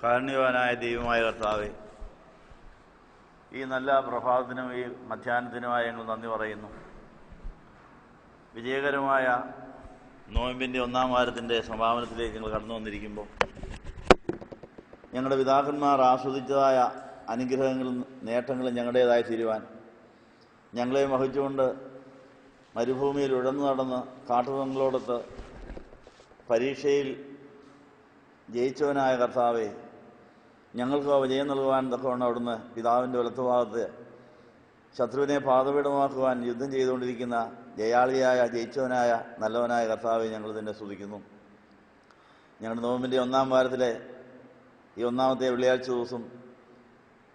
കാരുണ്യവാനായ ദൈവമായ കർത്താവേ, ഈ നല്ല പ്രഭാതത്തിനും ഈ മധ്യാഹ്നത്തിനുമായി ഞങ്ങൾ നന്ദി പറയുന്നു. വിജയകരമായ നോയമ്പിൻ്റെ ഒന്നാം വാരത്തിൻ്റെ സമാപനത്തിലേക്ക് ഞങ്ങൾ കടന്നു വന്നിരിക്കുമ്പോൾ ഞങ്ങളുടെ പിതാക്കന്മാർ ആസ്വദിച്ചതായ അനുഗ്രഹങ്ങളും നേട്ടങ്ങളും ഞങ്ങളുടേതായി തീരുവാൻ, ഞങ്ങളെ വഹിച്ചുകൊണ്ട് മരുഭൂമിയിൽ ഉഴന്നു നടന്ന് കാട്ടുമൃഗങ്ങളോടൊത്ത് പരീക്ഷയിൽ ജയിച്ചവനായ കർത്താവെ, ഞങ്ങൾക്ക് വിജയം നൽകുവാൻ തക്കവണ്ണം അവിടുന്ന് പിതാവിൻ്റെ വലത്തുഭാഗത്ത് ശത്രുവിനെ പാദപീഠമാക്കുവാൻ യുദ്ധം ചെയ്തുകൊണ്ടിരിക്കുന്ന ജയാളിയായ ജയിച്ചവനായ നല്ലവനായ കർത്താവെ, ഞങ്ങൾ തന്നെ സ്തുതിക്കുന്നു. ഞങ്ങളുടെ നോമ്പിൻ്റെ ഒന്നാം വാരത്തിലെ ഈ ഒന്നാമത്തെ വെള്ളിയാഴ്ച ദിവസം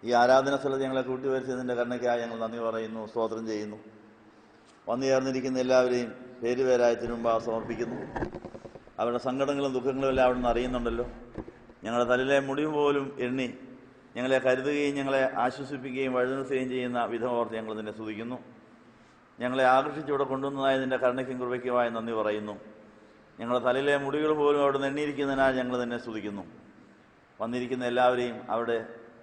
ഈ ആരാധന സ്ഥലത്ത് ഞങ്ങളെ കൂട്ടിവരുത്തിയതിൻ്റെ കരുണയ്ക്കായി ഞങ്ങൾ നന്ദി പറയുന്നു, സ്തോത്രം ചെയ്യുന്നു. വന്നു ചേർന്നിരിക്കുന്ന എല്ലാവരെയും പേരുപേരായി തിരുമുമ്പാകെ സമർപ്പിക്കുന്നു. അവരുടെ സങ്കടങ്ങളും ദുഃഖങ്ങളും എല്ലാം അവിടെ നിന്ന് അറിയുന്നുണ്ടല്ലോ. ഞങ്ങളുടെ തലയിലെ മുടി പോലും എണ്ണി ഞങ്ങളെ കരുതുകയും ഞങ്ങളെ ആശ്വസിപ്പിക്കുകയും വഴിനിർത്തുകയും ചെയ്യുന്ന വിധം ഓർത്ത് ഞങ്ങൾ നിന്നെ സ്തുതിക്കുന്നു. ഞങ്ങളെ ആകർഷിച്ചിവിടെ കൊണ്ടുവന്നതായ നിൻ്റെ കരുണയ്ക്കും കൃപയ്ക്കുമായി നന്ദി പറയുന്നു. ഞങ്ങളുടെ തലയിലെ മുടികൾ പോലും അവിടെ നിന്ന് എണ്ണിയിരിക്കുന്നതിനാൽ ഞങ്ങൾ നിന്നെ സ്തുതിക്കുന്നു. വന്നിരിക്കുന്ന എല്ലാവരെയും, അവരുടെ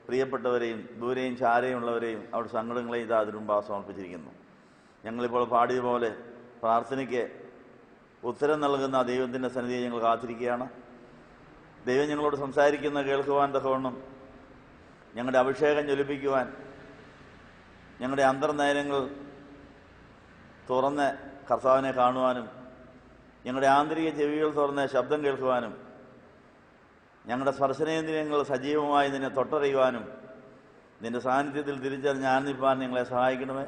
പ്രിയപ്പെട്ടവരെയും ദൂരെയും ചാരയും ഉള്ളവരെയും അവരുടെ സങ്കടങ്ങളെയും ഇതാ അതിനുമ്പാകെ സമർപ്പിച്ചിരിക്കുന്നു. ഞങ്ങളിപ്പോൾ പാടിയതുപോലെ പ്രാർത്ഥനയ്ക്ക് ഉത്തരം നൽകുന്ന ദൈവത്തിൻ്റെ സന്നിധിയെ ഞങ്ങൾ കാത്തിരിക്കുകയാണ്. ദൈവം ഞങ്ങളോട് സംസാരിക്കുന്ന കേൾക്കുവാൻ തക്കവണ്ണം, ഞങ്ങളുടെ അഭിഷേകം ജ്വലിപ്പിക്കുവാൻ, ഞങ്ങളുടെ അന്തർനയനങ്ങൾ തുറന്ന് കർത്താവിനെ കാണുവാനും, ഞങ്ങളുടെ ആന്തരിക ചെവികൾ തുറന്ന് ശബ്ദം കേൾക്കുവാനും, ഞങ്ങളുടെ സ്പർശനേന്ദ്രിയങ്ങൾ സജീവമായി നിന്നെ തൊട്ടറിയുവാനും, നിൻ്റെ സാന്നിധ്യത്തിൽ തിരിച്ചറിഞ്ഞ് ആനന്ദിപ്പാൻ ഞങ്ങളെ സഹായിക്കണമേ.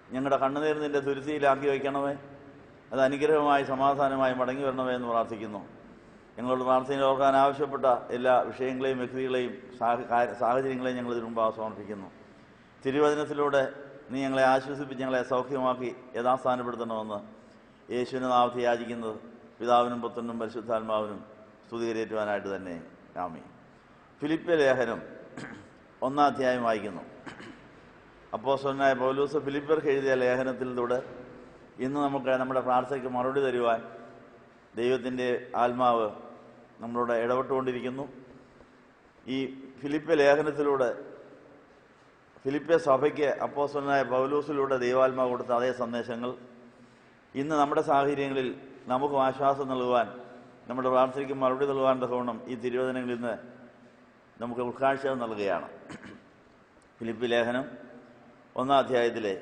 ഞങ്ങളുടെ കണ്ണുനീർ നിൻ്റെ തുരുത്തിയിലാക്കി വയ്ക്കണമേ. അത് അനുഗ്രഹമായി സമാധാനമായി മടങ്ങി വരണമേ എന്ന് പ്രാർത്ഥിക്കുന്നു. ഞങ്ങളോട് പ്രാർത്ഥനയിൽ ഓർക്കാൻ ആവശ്യപ്പെട്ട എല്ലാ വിഷയങ്ങളെയും വ്യക്തികളെയും സാഹചര്യങ്ങളെയും ഞങ്ങൾ ഇതിനു മുമ്പാകെ സമർപ്പിക്കുന്നു. തിരുവചനത്തിലൂടെ നീ ഞങ്ങളെ ആശ്വസിപ്പിച്ച് ഞങ്ങളെ സൗഖ്യമാക്കി യഥാസ്ഥാനപ്പെടുത്തണമെന്ന് യേശുവിനെ നാമത്തിൽ യാചിക്കുന്നത് പിതാവിനും പുത്രനും പരിശുദ്ധാത്മാവിനും സ്തുതികരേറ്റുവാനായിട്ട് തന്നെ. ആമീൻ. ഫിലിപ്പിയ ലേഖനം 1-ാം അധ്യായം വായിക്കുന്നു. അപ്പോസ്തലനായ പൗലോസ് ഫിലിപ്പ്യർക്ക് എഴുതിയ ലേഖനത്തിലൂടെ ഇന്ന് നമുക്ക് നമ്മുടെ പ്രാർത്ഥനയ്ക്ക് മറുപടി തരുവാൻ ദൈവത്തിൻ്റെ ആത്മാവ് നമ്മളോട് ഇടപെട്ടുകൊണ്ടിരിക്കുന്നു. ഈ ഫിലിപ്പ്യ ലേഖനത്തിലൂടെ ഫിലിപ്പ്യ സഭയ്ക്ക് അപ്പോസ്തലനായ പൗലോസിലൂടെ ദൈവാത്മാവ് കൊടുത്ത അതേ സന്ദേശങ്ങൾ ഇന്ന് നമ്മുടെ സാഹചര്യങ്ങളിൽ നമുക്ക് ആശ്വാസം നൽകുവാൻ, നമ്മുടെ പ്രാർത്ഥനയ്ക്ക് മറുപടി നൽകുവാൻ തക്കവണ്ണം ഈ തിരുവചനങ്ങളിൽ നിന്ന് നമുക്ക് ഉൾക്കാഴ്ച നൽകുകയാണ്. ഫിലിപ്പ്യ ലേഖനം 1-ാം അധ്യായത്തിലെ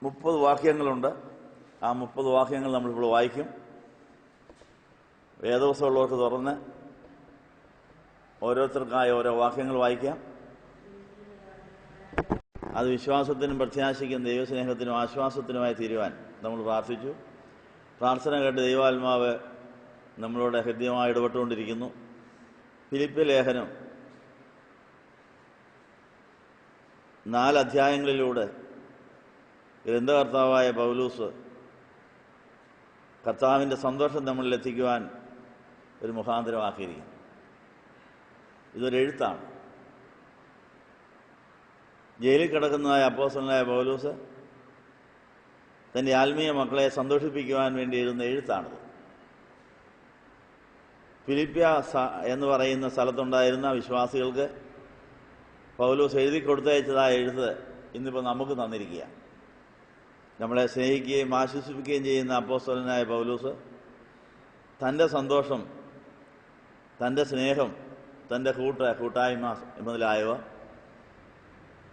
30 വാക്യങ്ങളുണ്ട്. ആ 30 വാക്യങ്ങൾ നമ്മളിപ്പോൾ വായിക്കും. വേദപുസ്തകമുള്ളവർക്ക് തുറന്ന് ഓരോരുത്തർക്കായി ഓരോ വാക്യങ്ങൾ വായിക്കാം. അത് വിശ്വാസത്തിനും പ്രത്യാശയ്ക്കും ദൈവസ്നേഹത്തിനും ആശ്വാസത്തിനുമായി തീരുവാൻ നമ്മൾ പ്രാർത്ഥിച്ചു. പ്രാർത്ഥന കേട്ട് ദൈവാത്മാവ് നമ്മളോട് ഹൃദ്യമായി ഇടപെട്ടുകൊണ്ടിരിക്കുന്നു. ഫിലിപ്പ്യ ലേഖനം 4 അധ്യായങ്ങളിലൂടെ ഗ്രന്ഥകർത്താവായ പൗലോസ് കർത്താവിൻ്റെ സന്തോഷം നമ്മളിൽ എത്തിക്കുവാൻ ഒരു മുഖാന്തരമാക്കിയിരിക്കുന്നു. ഇതൊരു എഴുത്താണ്. ജയിലിൽ കിടക്കുന്നതായ അപ്പോസ്തലനായ പൗലോസ് തൻ്റെ ആത്മീയ മക്കളെ സന്തോഷിപ്പിക്കുവാൻ വേണ്ടി എഴുതുന്ന എഴുത്താണിത്. ഫിലിപ്പ്യ എന്ന് പറയുന്ന സ്ഥലത്തുണ്ടായിരുന്ന വിശ്വാസികൾക്ക് പൗലോസ് എഴുതി കൊടുത്തയച്ചതായ എഴുത്ത് ഇന്നിപ്പോൾ നമുക്ക് തന്നിരിക്കുക. നമ്മളെ സ്നേഹിക്കുകയും ആശ്വസിപ്പിക്കുകയും ചെയ്യുന്ന അപ്പോസ്തലനായ പൗലോസ് തൻ്റെ സന്തോഷം, തൻ്റെ സ്നേഹം, തൻ്റെ കൂട്ടായ്മ മുതലായവ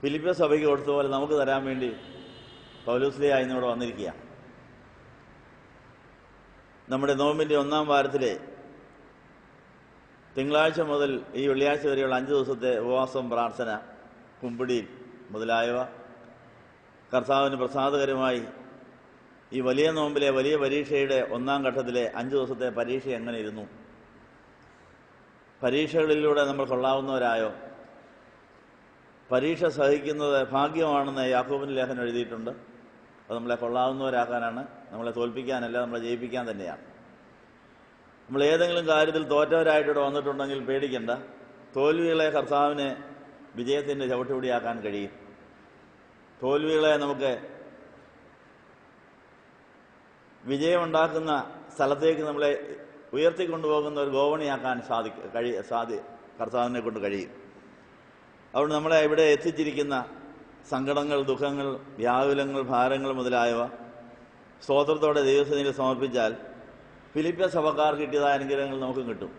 ഫിലിപ്പ്യ സഭയ്ക്ക് കൊടുത്തതുപോലെ നമുക്ക് തരാൻ വേണ്ടി പൗലോസ്ലിഹായി ഇന്നിവിടെ വന്നിരിക്കുക. നമ്മുടെ നോമ്പിൻ്റെ 1-ാം വാരത്തിലെ തിങ്കളാഴ്ച മുതൽ ഈ വെള്ളിയാഴ്ച വരെയുള്ള 5 ദിവസത്തെ ഉപവാസം, പ്രാർത്ഥന, കുമ്പിടി മുതലായവ കർത്താവിന് പ്രസാദകരമായി ഈ വലിയ നോമ്പിലെ വലിയ പരീക്ഷയുടെ 1-ാം ഘട്ടത്തിലെ 5 ദിവസത്തെ പരീക്ഷ എങ്ങനെ ഇരുന്നു? പരീക്ഷകളിലൂടെ നമ്മൾ കൊള്ളാവുന്നവരായോ? പരീക്ഷ സഹിക്കുന്നത് ഭാഗ്യമാണെന്ന് യാക്കോബിൻ്റെ ലേഖനം എഴുതിയിട്ടുണ്ട്. അത് നമ്മളെ കൊള്ളാവുന്നവരാക്കാനാണ്, നമ്മളെ തോൽപ്പിക്കാനല്ല, നമ്മളെ ജയിപ്പിക്കാൻ തന്നെയാണ്. നമ്മൾ ഏതെങ്കിലും കാര്യത്തിൽ തോറ്റവരായിട്ടിവിടെ വന്നിട്ടുണ്ടെങ്കിൽ പേടിക്കണ്ട. തോൽവികളെ കർത്താവിന് വിജയത്തിൻ്റെ ചവിട്ടുപടിയാക്കാൻ കഴിയും. തോൽവികളെ നമുക്ക് വിജയമുണ്ടാക്കുന്ന സ്ഥലത്തേക്ക് നമ്മളെ ഉയർത്തിക്കൊണ്ടുപോകുന്ന ഒരു ഗോവണിയാക്കാൻ കർത്താവിനെ കൊണ്ട് കഴിയും. അതുകൊണ്ട് നമ്മളെ ഇവിടെ എത്തിച്ചിരിക്കുന്ന സങ്കടങ്ങൾ, ദുഃഖങ്ങൾ, വ്യാകുലങ്ങൾ, ഭാരങ്ങൾ മുതലായവ സ്തോത്രത്തോടെ ദൈവസന്നിധിയിൽ സമർപ്പിച്ചാൽ ഫിലിപ്പിയ സഭക്കാർ കിട്ടിയതായ അനുഗ്രഹങ്ങൾ നമുക്ക് കിട്ടും.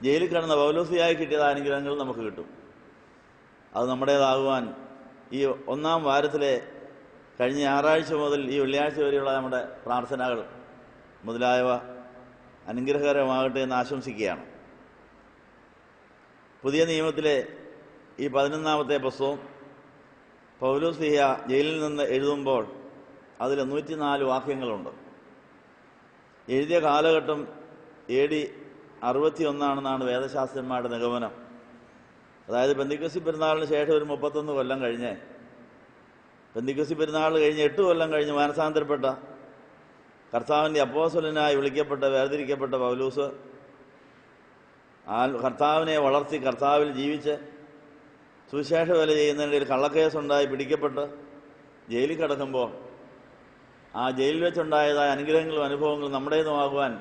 ജയിലിൽ കിടന്ന പൗലോസിയായി കിട്ടിയതായ അനുഗ്രഹങ്ങൾ നമുക്ക് കിട്ടും. അത് നമ്മുടേതാകുവാൻ ഈ ഒന്നാം വാരത്തിലെ കഴിഞ്ഞ ഞായറാഴ്ച മുതൽ ഈ വെള്ളിയാഴ്ച വരെയുള്ള നമ്മുടെ പ്രാർത്ഥനകൾ മുതലായവ അനുഗ്രഹകരമാകട്ടെ എന്ന് ആശംസിക്കുകയാണ്. പുതിയ നിയമത്തിലെ ഈ 11-ാമത്തെ പുസ്തകം പൗലോസ്ലീഹ ജയിലിൽ നിന്ന് എഴുതുമ്പോൾ അതിൽ 104 വാക്യങ്ങളുണ്ട്. എഴുതിയ കാലഘട്ടം AD 61 വേദശാസ്ത്രന്മാരുടെ നിഗമനം. അതായത് പെന്തിക്കോസ്തി പെരുന്നാളിന് ശേഷം ഒരു 31 കൊല്ലം കഴിഞ്ഞ്, പെന്തിക്കോസ്തി പെരുന്നാൾ കഴിഞ്ഞ് 8 കൊല്ലം കഴിഞ്ഞ് മാനസാന്തരപ്പെട്ട കർത്താവിൻ്റെ അപ്പോസ്തലനായി വിളിക്കപ്പെട്ട വേർതിരിക്കപ്പെട്ട പൗലോസ് കർത്താവിനെ വളർത്തി കർത്താവിൽ ജീവിച്ച് സുവിശേഷ വേല ചെയ്യുന്നതിനിടയിൽ കള്ളക്കേസുണ്ടായി പിടിക്കപ്പെട്ട് ജയിലിൽ കിടക്കുമ്പോൾ ആ ജയിലിൽ വെച്ചുണ്ടായതായ അനുഗ്രഹങ്ങളും അനുഭവങ്ങളും നമ്മുടേതുമാകുവാൻ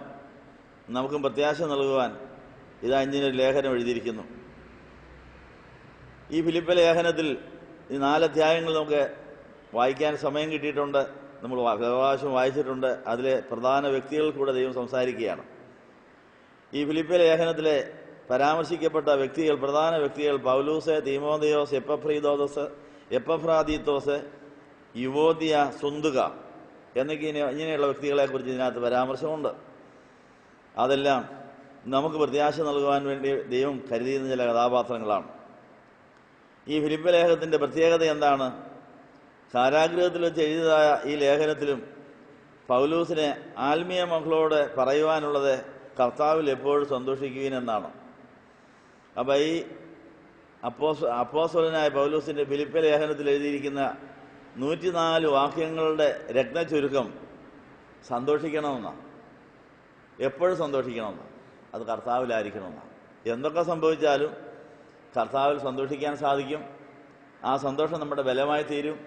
നമുക്കും പ്രത്യാശ നൽകുവാൻ ഇതാ ഇങ്ങനെ ഒരു ലേഖനം എഴുതിയിരിക്കുന്നു. ഈ ഫിലിപ്പി ലേഖനത്തിൽ ഈ 4 അധ്യായങ്ങൾ നമുക്ക് വായിക്കാൻ സമയം കിട്ടിയിട്ടുണ്ട്. നമ്മൾ പ്രാവശ്യം വായിച്ചിട്ടുണ്ട്. അതിലെ പ്രധാന വ്യക്തികൾ കൂടെ ദൈവം സംസാരിക്കുകയാണ്. ഈ ഫിലിപ്പി ലേഖനത്തിലെ പരാമർശിക്കപ്പെട്ട വ്യക്തികൾ, പ്രധാന വ്യക്തികൾ പൗലൂസ്, തീമോഥെയോസ്, എപ്പഫ്രാദീത്തോസ്, യുവോദിയ, സുന്തുക ഇങ്ങനെയുള്ള വ്യക്തികളെക്കുറിച്ച് ഇതിനകത്ത് പരാമർശമുണ്ട്. അതെല്ലാം നമുക്ക് പ്രത്യാശ നൽകുവാൻ വേണ്ടി ദൈവം കരുതിയിരുന്ന ചില കഥാപാത്രങ്ങളാണ്. ഈ ഫിലിപ്പി ലേഖനത്തിൻ്റെ പ്രത്യേകത എന്താണ്? കാരാഗൃഹത്തിൽ വെച്ച് എഴുതിയതായ ഈ ലേഖനത്തിലും പൗലൂസിനെ ആത്മീയ മക്കളോട് പറയുവാനുള്ളത് കർത്താവിൽ എപ്പോഴും സന്തോഷിക്കുവിൻ എന്നാണ്. അപ്പം ഈ അപ്പോസ്തലനായ പൗലൂസിൻ്റെ ഫിലിപ്പി ലേഖനത്തിൽ എഴുതിയിരിക്കുന്ന 104 വാക്യങ്ങളുടെ രത്നചുരുക്കം സന്തോഷിക്കണമെന്നാണ്. എപ്പോഴും സന്തോഷിക്കണമെന്നാണ്. അത് കർത്താവിലായിരിക്കണമെന്നാണ്. എന്തൊക്കെ സംഭവിച്ചാലും കർത്താവിൽ സന്തോഷിക്കാൻ സാധിക്കും. ആ സന്തോഷം നമ്മുടെ ബലമായി തീരും.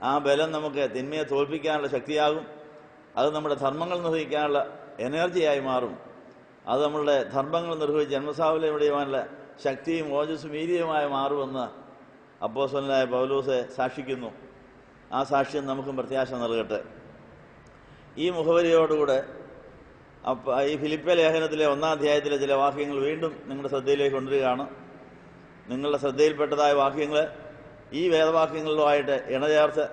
ആ ബലം നമുക്ക് തിന്മയെ തോൽപ്പിക്കാനുള്ള ശക്തിയാകും. അത് നമ്മുടെ ധർമ്മങ്ങൾ നിർവഹിക്കാനുള്ള എനർജിയായി മാറും. അത് നമ്മളുടെ ധർമ്മങ്ങൾ നിർവഹിച്ച് ജന്മസാഫല്യം വിടയുവാനുള്ള ശക്തിയും ഓജസ്സും വീര്യവുമായി മാറുമെന്ന് അപ്പോസ്തലനായ പൗലോസ് സാക്ഷിക്കുന്നു. ആ സാക്ഷ്യം നമുക്കും പ്രത്യാശ നൽകട്ടെ. ഈ മുഖവരിയോടുകൂടെ ഈ ഫിലിപ്പി ലേഖനത്തിലെ 1-ാം അധ്യായത്തിലെ ചില വാക്യങ്ങൾ വീണ്ടും നിങ്ങളുടെ ശ്രദ്ധയിലേക്ക് കൊണ്ടുവരികയാണ്. നിങ്ങളുടെ ശ്രദ്ധയിൽപ്പെട്ടതായ വാക്യങ്ങൾ ഈ വേദവാക്യങ്ങളുമായിട്ട് ഇണചേർത്ത്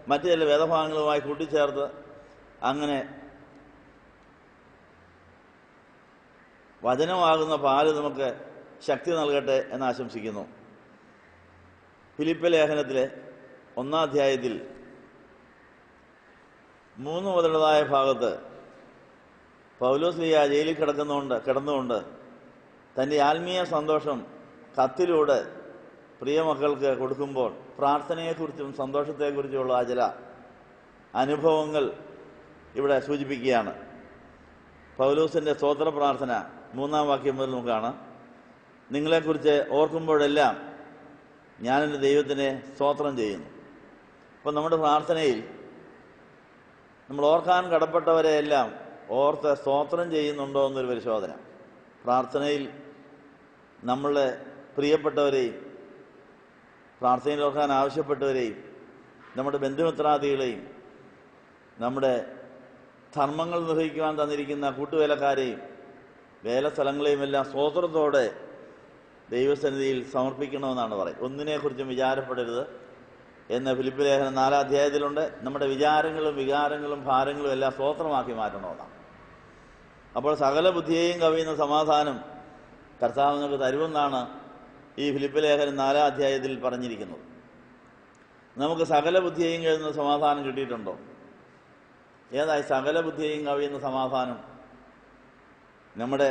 മറ്റു ചില വേദഭാഗങ്ങളുമായി കൂട്ടിച്ചേർത്ത് അങ്ങനെ വചനമാകുന്ന പാല് നമുക്ക് ശക്തി നൽകട്ടെ എന്ന് ആശംസിക്കുന്നു. ഫിലിപ്പി ലേഖനത്തിലെ 1-ാം അധ്യായത്തിൽ 3 മുതലുള്ളതായ ഭാഗത്ത് പൗലോസ്ലീഹ ജയിലിൽ കിടന്നുകൊണ്ട് തൻ്റെ ആത്മീയ സന്തോഷം കത്തിലൂടെ പ്രിയമക്കൾക്ക് കൊടുക്കുമ്പോൾ പ്രാർത്ഥനയെക്കുറിച്ചും സന്തോഷത്തെക്കുറിച്ചുമുള്ള ചില അനുഭവങ്ങൾ ഇവിടെ സൂചിപ്പിക്കുകയാണ്. പൗലോസിൻ്റെ സ്തോത്ര പ്രാർത്ഥന 3-ാം വാക്യം മുതൽ നമുക്ക് കാണാം. നിങ്ങളെക്കുറിച്ച് ഓർക്കുമ്പോഴെല്ലാം ഞാൻ എൻ്റെ ദൈവത്തിനെ സ്തോത്രം ചെയ്യുന്നു. അപ്പം നമ്മുടെ പ്രാർത്ഥനയിൽ നമ്മൾ ഓർക്കാൻ കടപ്പെട്ടവരെയെല്ലാം ഓർത്ത് സ്തോത്രം ചെയ്യുന്നുണ്ടോ എന്നൊരു പരിശോധന. പ്രാർത്ഥനയിൽ നമ്മളുടെ പ്രിയപ്പെട്ടവരെയും പ്രാർത്ഥനയിൽ ഓർക്കാൻ ആവശ്യപ്പെട്ടവരെയും നമ്മുടെ ബന്ധുമിത്രാദികളെയും നമ്മുടെ ധർമ്മങ്ങൾ നിർവഹിക്കുവാൻ തന്നിരിക്കുന്ന കൂട്ടുവേലക്കാരെയും വേലസ്ഥലങ്ങളെയും എല്ലാം സ്തോത്രത്തോടെ ദൈവസന്നിധിയിൽ സമർപ്പിക്കണമെന്നാണ് പറയുന്നത്. ഒന്നിനെക്കുറിച്ചും വിചാരപ്പെടരുത് എന്ന് ഫിലിപ്പി ലേഖനം 4-ാം അധ്യായത്തിലുണ്ട്. നമ്മുടെ വിചാരങ്ങളും വികാരങ്ങളും ഭാരങ്ങളും എല്ലാം സ്തോത്രമാക്കി മാറ്റണമെന്നാണ്. അപ്പോൾ സകല ബുദ്ധിയെയും കവിയുന്ന സമാധാനം കർത്താവ് നമുക്ക് തരുമെന്നാണ് ഈ ഫിലിപ്പി ലേഖനം 4-ാം അധ്യായത്തിൽ പറഞ്ഞിരിക്കുന്നത്. നമുക്ക് സകല ബുദ്ധിയെയും കവിയുന്ന സമാധാനം കിട്ടിയിട്ടുണ്ടോ? ഏതായി സകല ബുദ്ധിയെയും കവിയുന്ന സമാധാനം? നമ്മുടെ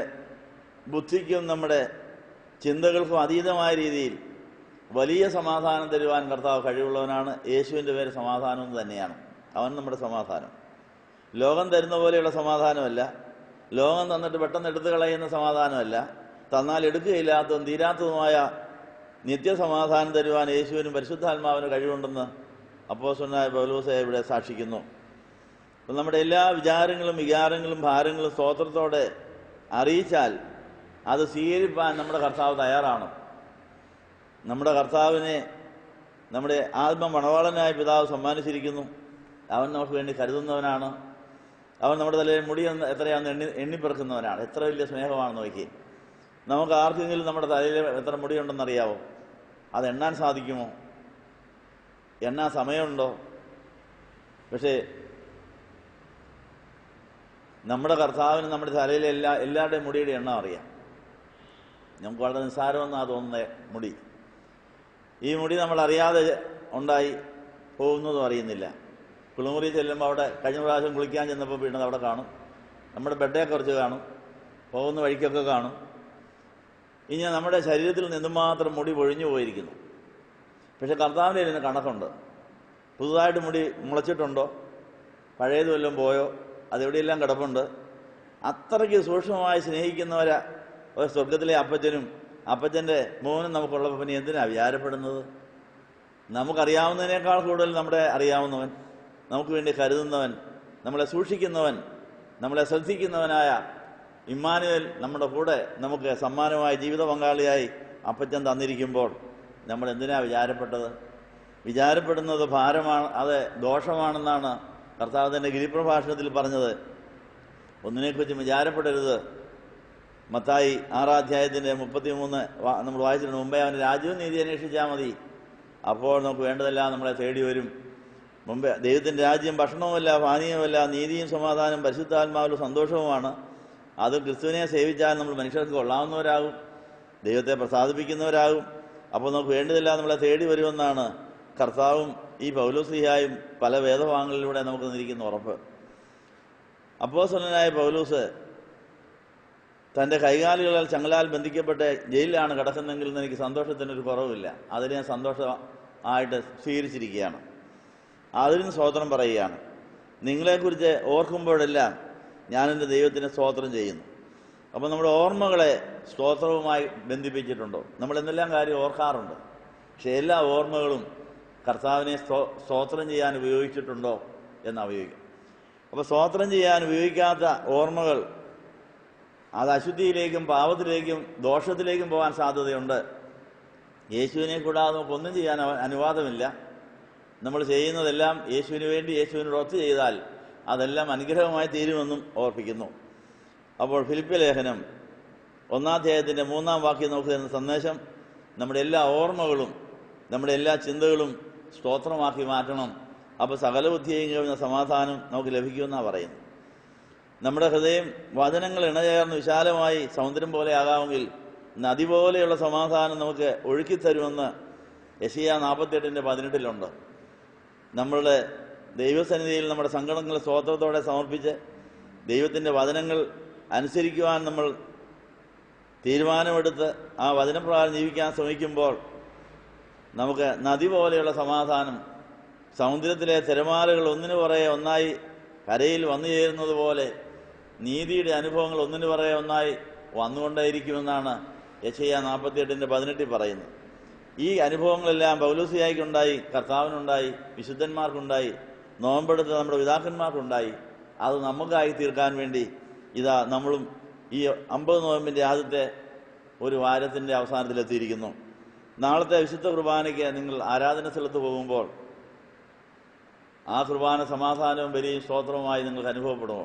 ബുദ്ധിക്കും നമ്മുടെ ചിന്തകൾക്കും അതീതമായ രീതിയിൽ വലിയ സമാധാനം തരുവാൻ കർത്താവ് കഴിവുള്ളവനാണ്. യേശുവിൻ്റെ പേര് സമാധാനം എന്ന് തന്നെയാണ്. അവൻ നമ്മുടെ സമാധാനം. ലോകം തരുന്ന പോലെയുള്ള സമാധാനമല്ല, ലോകം തന്നിട്ട് പെട്ടെന്ന് എടുത്തു കളയുന്ന സമാധാനമല്ല, തന്നാൽ എടുക്കുകയില്ലാത്തതും തീരാത്തതുമായ നിത്യസമാധാനം തരുവാൻ യേശുവിനും പരിശുദ്ധാത്മാവിന് കഴിവുണ്ടെന്ന് അപ്പോസ്തലനായ പൗലോസ് ഇവിടെ സാക്ഷിക്കുന്നു. അപ്പം നമ്മുടെ എല്ലാ വിചാരങ്ങളും വികാരങ്ങളും ഭാരങ്ങളും സ്തോത്രത്തോടെ അറിയിച്ചാൽ അത് സ്വീകരിപ്പാൻ നമ്മുടെ കർത്താവ് തയ്യാറാണ്. നമ്മുടെ കർത്താവിനെ നമ്മുടെ ആത്മമണവാളനായ പിതാവ് സമ്മാനിച്ചിരിക്കുന്നു. അവൻ നമുക്ക് വേണ്ടി കരുതുന്നവനാണ്. അവൻ നമ്മുടെ തലയിൽ മുടി എത്രയാണെന്ന് എണ്ണിപ്പെറുക്കുന്നവനാണ്. എത്ര വലിയ സ്നേഹമാണെന്ന് നോക്കി. നമുക്ക് ആർക്കെങ്കിലും നമ്മുടെ തലയിൽ എത്ര മുടിയുണ്ടെന്നറിയാവോ? അത് എണ്ണാൻ സാധിക്കുമോ? എണ്ണാൻ സമയമുണ്ടോ? പക്ഷേ നമ്മുടെ കർത്താവിന് നമ്മുടെ തലയിലെ എല്ലാവരുടെയും മുടിയുടെ എണ്ണം അറിയാം. നമുക്ക് വളരെ നിസ്സാരമെന്നാണ് തോന്നുന്ന മുടി. ഈ മുടി നമ്മൾ അറിയാതെ ഉണ്ടായി പോകുന്നതും അറിയുന്നില്ല. കുളിമുറി ചെല്ലുമ്പോൾ അവിടെ കഴിഞ്ഞ പ്രാവശ്യം കുളിക്കാൻ ചെന്നപ്പോൾ വീണത് അവിടെ കാണും. നമ്മുടെ ബെഡേ കുറച്ച് കാണും. പോകുന്ന വഴിക്കൊക്കെ കാണും. ഇനി നമ്മുടെ ശരീരത്തിൽ നിന്നും മാത്രം മുടി പൊഴിഞ്ഞു പോയിരിക്കുന്നു. പക്ഷെ കർത്താവിൻ്റെ ഇതിന് കണക്കുണ്ട്. പുതുതായിട്ട് മുടി മുളച്ചിട്ടുണ്ടോ? പഴയത് വല്ലതും പോയോ? അതെവിടെയെല്ലാം കിടപ്പുണ്ട്. അത്രയ്ക്ക് സൂക്ഷ്മമായി സ്നേഹിക്കുന്നവരാ ഒരു സ്വർഗത്തിലെ അപ്പച്ചനും അപ്പച്ചൻ്റെ മോനും നമുക്കുള്ളപ്പോൾ പിന്നെ എന്തിനാണ് വിചാരപ്പെടുന്നത്? നമുക്കറിയാവുന്നതിനേക്കാൾ കൂടുതൽ നമ്മുടെ അറിയാവുന്നവൻ, നമുക്ക് വേണ്ടി കരുതുന്നവൻ, നമ്മളെ സൂക്ഷിക്കുന്നവൻ, നമ്മളെ ശ്രദ്ധിക്കുന്നവനായ ഇമ്മാനുവേൽ നമ്മുടെ കൂടെ നമുക്ക് സമ്മാനമായി ജീവിത പങ്കാളിയായി അപ്പച്ചൻ തന്നിരിക്കുമ്പോൾ നമ്മൾ എന്തിനാണ് വിചാരപ്പെടുന്നത് ഭാരമാണ്, അത് ദോഷമാണെന്നാണ് കർത്താവ് തൻ്റെ ഗിരിപ്രഭാഷണത്തിൽ പറഞ്ഞത്. ഒന്നിനെക്കുറിച്ചും വിചാരപ്പെടരുത്. മത്തായി 6-ാം അധ്യായത്തിൻ്റെ 33 നമ്മൾ വായിച്ചിട്ടുണ്ട്. മുമ്പേ അവൻ്റെ രാജ്യവും നീതി അന്വേഷിച്ചാൽ മതി, അപ്പോൾ നമുക്ക് വേണ്ടതെല്ലാം നമ്മളെ തേടി വരും. മുമ്പേ ദൈവത്തിൻ്റെ രാജ്യം ഭക്ഷണവുമല്ല പാനീയവുമല്ല, നീതിയും സമാധാനം പരിശുദ്ധാത്മാവിലും സന്തോഷവുമാണ്. അത് ക്രിസ്തുവിനെ സേവിച്ചാൽ നമ്മൾ മനുഷ്യർക്ക് കൊള്ളാവുന്നവരാകും, ദൈവത്തെ പ്രസാദിപ്പിക്കുന്നവരാകും. അപ്പോൾ നമുക്ക് വേണ്ടതെല്ലാം നമ്മളെ തേടി വരുമെന്നാണ് കർത്താവും ഈ പൗലോസ്ലീഹായും പല വേദഭാഗങ്ങളിലൂടെ നമുക്ക് തന്നിരിക്കുന്ന ഉറപ്പ്. അപ്പോസ്തലനായ പൗലോസ് തൻ്റെ കൈകാലുകളാൽ ചങ്ങലാൽ ബന്ധിക്കപ്പെട്ട് ജയിലിലാണ് കിടക്കുന്നെങ്കിൽ എനിക്ക് സന്തോഷത്തിനൊരു കുറവില്ല. അതിനെ ഞാൻ സന്തോഷമായിട്ട് സ്വീകരിച്ചിരിക്കുകയാണ്. അതിന് സ്തോത്രം പറയുകയാണ്. നിങ്ങളെക്കുറിച്ച് ഓർക്കുമ്പോഴെല്ലാം ഞാനെൻ്റെ ദൈവത്തിന് സ്തോത്രം ചെയ്യുന്നു. അപ്പോൾ നമ്മുടെ ഓർമ്മകളെ സ്തോത്രവുമായി ബന്ധിപ്പിച്ചിട്ടുണ്ടോ? നമ്മൾ എന്തെല്ലാം കാര്യം ഓർക്കാറുണ്ട്, പക്ഷെ എല്ലാ ഓർമ്മകളും കർത്താവിനെ സ്തോത്രം ചെയ്യാൻ ഉപയോഗിച്ചിട്ടുണ്ടോ എന്ന് ഉപയോഗിക്കും. അപ്പോൾ സ്തോത്രം ചെയ്യാൻ ഉപയോഗിക്കാത്ത ഓർമ്മകൾ അത് അശുദ്ധിയിലേക്കും പാപത്തിലേക്കും ദോഷത്തിലേക്കും പോകാൻ സാധ്യതയുണ്ട്. യേശുവിനെ കൂടാതെ നമുക്കൊന്നും ചെയ്യാൻ അനുവാദമില്ല. നമ്മൾ ചെയ്യുന്നതെല്ലാം യേശുവിന് വേണ്ടി യേശുവിനോടൊത്ത് ചെയ്താൽ അതെല്ലാം അനുഗ്രഹമായി തീരുമെന്നും ഓർപ്പിക്കുന്നു. അപ്പോൾ ഫിലിപ്പി ലേഖനം 1-ാം അധ്യായത്തിൻ്റെ 3-ാം വാക്യം നമുക്ക് തരുന്ന സന്ദേശം, നമ്മുടെ എല്ലാ ഓർമ്മകളും നമ്മുടെ എല്ലാ ചിന്തകളും സ്തോത്രമാക്കി മാറ്റണം. അപ്പോൾ സകല ബുദ്ധിയെയും കഴിയുന്ന സമാധാനം നമുക്ക് ലഭിക്കുമെന്നാണ് പറയുന്നത്. നമ്മുടെ ഹൃദയം വചനങ്ങൾ ഇണചേർന്ന് വിശാലമായി സമുദ്രം പോലെ ആകാമെങ്കിൽ നദി പോലെയുള്ള സമാധാനം നമുക്ക് ഒഴുക്കിത്തരുമെന്ന് യെശയ്യാ 48:18 നമ്മളുടെ ദൈവസന്നിധിയിൽ നമ്മുടെ സങ്കടങ്ങൾ സ്തോത്രത്തോടെ സമർപ്പിച്ച് ദൈവത്തിൻ്റെ വചനങ്ങൾ അനുസരിക്കുവാൻ നമ്മൾ തീരുമാനമെടുത്ത് ആ വചനപ്രകാരം ജീവിക്കാൻ ശ്രമിക്കുമ്പോൾ നമുക്ക് നദി പോലെയുള്ള സമാധാനം, സമുദ്രത്തിലെ തിരമാലകൾ ഒന്നിനു പുറകെ ഒന്നായി കരയിൽ വന്നു ചേരുന്നത് പോലെ നീതിയുടെ അനുഭവങ്ങൾ ഒന്നിനു പുറകെ ഒന്നായി വന്നുകൊണ്ടേയിരിക്കുമെന്നാണ് യെശയ്യാ 48:18 പറയുന്നത്. ഈ അനുഭവങ്ങളെല്ലാം പൗലോസ്ലീഹായ്ക്കുണ്ടായി, കർത്താവിനുണ്ടായി, വിശുദ്ധന്മാർക്കുണ്ടായി, നോമ്പെടുത്ത നമ്മുടെ പിതാക്കന്മാർക്കുണ്ടായി. അത് നമുക്കായി തീർക്കാൻ വേണ്ടി ഇതാ നമ്മളും ഈ 50 നോയമ്പിൻ്റെ ആദ്യത്തെ ഒരു വാരത്തിൻ്റെ അവസാനത്തിലെത്തിയിരിക്കുന്നു. നാളത്തെ വിശുദ്ധ കുർബാനയ്ക്ക് നിങ്ങൾ ആരാധന സ്ഥലത്ത് പോകുമ്പോൾ ആ കുർബാന സമാധാനവും ബലിയും സ്തോത്രവുമായി നിങ്ങൾക്ക് അനുഭവപ്പെടുമോ?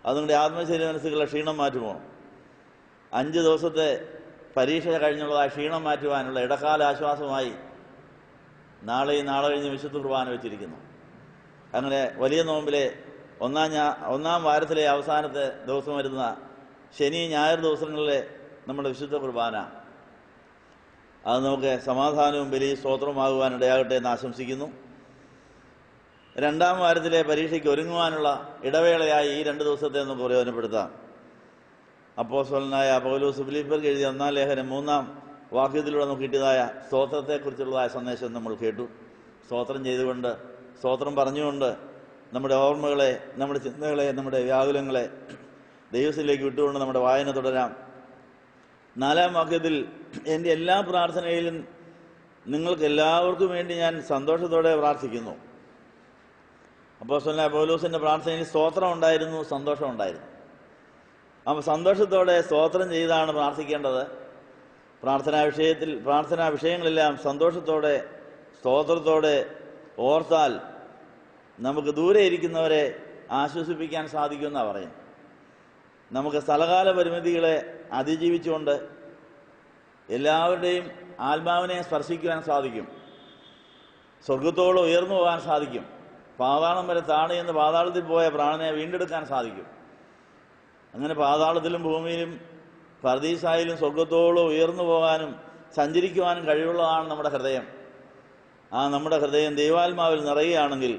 അത് നിങ്ങളുടെ ആത്മശരീര മനസ്സുകളുടെ ക്ഷീണം മാറ്റുമോ? 5 ദിവസത്തെ പരീക്ഷ കഴിഞ്ഞുള്ളതായ ക്ഷീണം മാറ്റുവാനുള്ള ഇടക്കാല ആശ്വാസമായി നാളെയും നാളെ കഴിഞ്ഞ് വിശുദ്ധ കുർബാന വെച്ചിരിക്കുന്നു. അങ്ങനെ വലിയ നോമ്പിലെ ഒന്നാം വാരത്തിലെ അവസാനത്തെ ദിവസം വരുന്ന ശനി ഞായർ ദിവസങ്ങളിലെ നമ്മുടെ വിശുദ്ധ കുർബാന അത് നമുക്ക് സമാധാനവും ബലിയും സ്തോത്രമാകുവാനിടയാകട്ടെ എന്ന് ആശംസിക്കുന്നു. 2-ാം വാരത്തിലെ പരീക്ഷയ്ക്ക് ഒരുങ്ങുവാനുള്ള ഇടവേളയായി ഈ 2 ദിവസത്തെ നമുക്ക് പ്രയോജനപ്പെടുത്താം. അപ്പോസ്തലനായ പൗലോസ് ഫിലിപ്പിയർക്ക് എഴുതിയ 1-ാം ലേഖനം 3-ാം വാക്യത്തിലൂടെ നമുക്ക് കിട്ടിയതായ സ്തോത്രത്തെക്കുറിച്ചുള്ളതായ സന്ദേശം നമ്മൾ കേട്ടു. സ്തോത്രം ചെയ്തുകൊണ്ട്, സ്തോത്രം പറഞ്ഞുകൊണ്ട് നമ്മുടെ ഓർമ്മകളെ, നമ്മുടെ ചിന്തകളെ, നമ്മുടെ വ്യാകുലങ്ങളെ ദൈവത്തിലേക്ക് വിട്ടുകൊണ്ട് നമ്മുടെ വായന തുടരാം. 4-ാം വാക്യത്തിൽ എൻ്റെ എല്ലാ പ്രാർത്ഥനയിലും നിങ്ങൾക്ക് എല്ലാവർക്കും വേണ്ടി ഞാൻ സന്തോഷത്തോടെ പ്രാർത്ഥിക്കുന്നു. അപ്പോസ്തലനായ പൗലോസിൻ്റെ പ്രാർത്ഥനയിൽ സ്തോത്രം ഉണ്ടായിരുന്നു, സന്തോഷം ഉണ്ടായിരുന്നു. അപ്പോൾ സന്തോഷത്തോടെ സ്തോത്രം ചെയ്താണ് പ്രാർത്ഥിക്കേണ്ടത്. പ്രാർത്ഥനാ വിഷയങ്ങളെല്ലാം സന്തോഷത്തോടെ സ്തോത്രത്തോടെ ഓർത്താൽ നമുക്ക് ദൂരെ ഇരിക്കുന്നവരെ ആശ്വസിപ്പിക്കാൻ സാധിക്കുമെന്നാണ് പറയുന്നത്. നമുക്ക് സ്ഥലകാല പരിമിതികളെ അതിജീവിച്ചുകൊണ്ട് എല്ലാവരുടെയും ആത്മാവിനെ സ്പർശിക്കുവാൻ സാധിക്കും. സ്വർഗത്തോളം ഉയർന്നു പോകാൻ സാധിക്കും. പാതാളം വരെ താണി എന്ന് പാതാളത്തിൽ പോയ പ്രാണനെ വീണ്ടെടുക്കാൻ സാധിക്കും. അങ്ങനെ പാതാളത്തിലും ഭൂമിയിലും പർദീസായിലും സ്വർഗത്തോളം ഉയർന്നു പോകാനും സഞ്ചരിക്കുവാനും കഴിവുള്ളതാണ് നമ്മുടെ ഹൃദയം. നമ്മുടെ ഹൃദയം ദൈവാത്മാവിൽ നിറയുകയാണെങ്കിൽ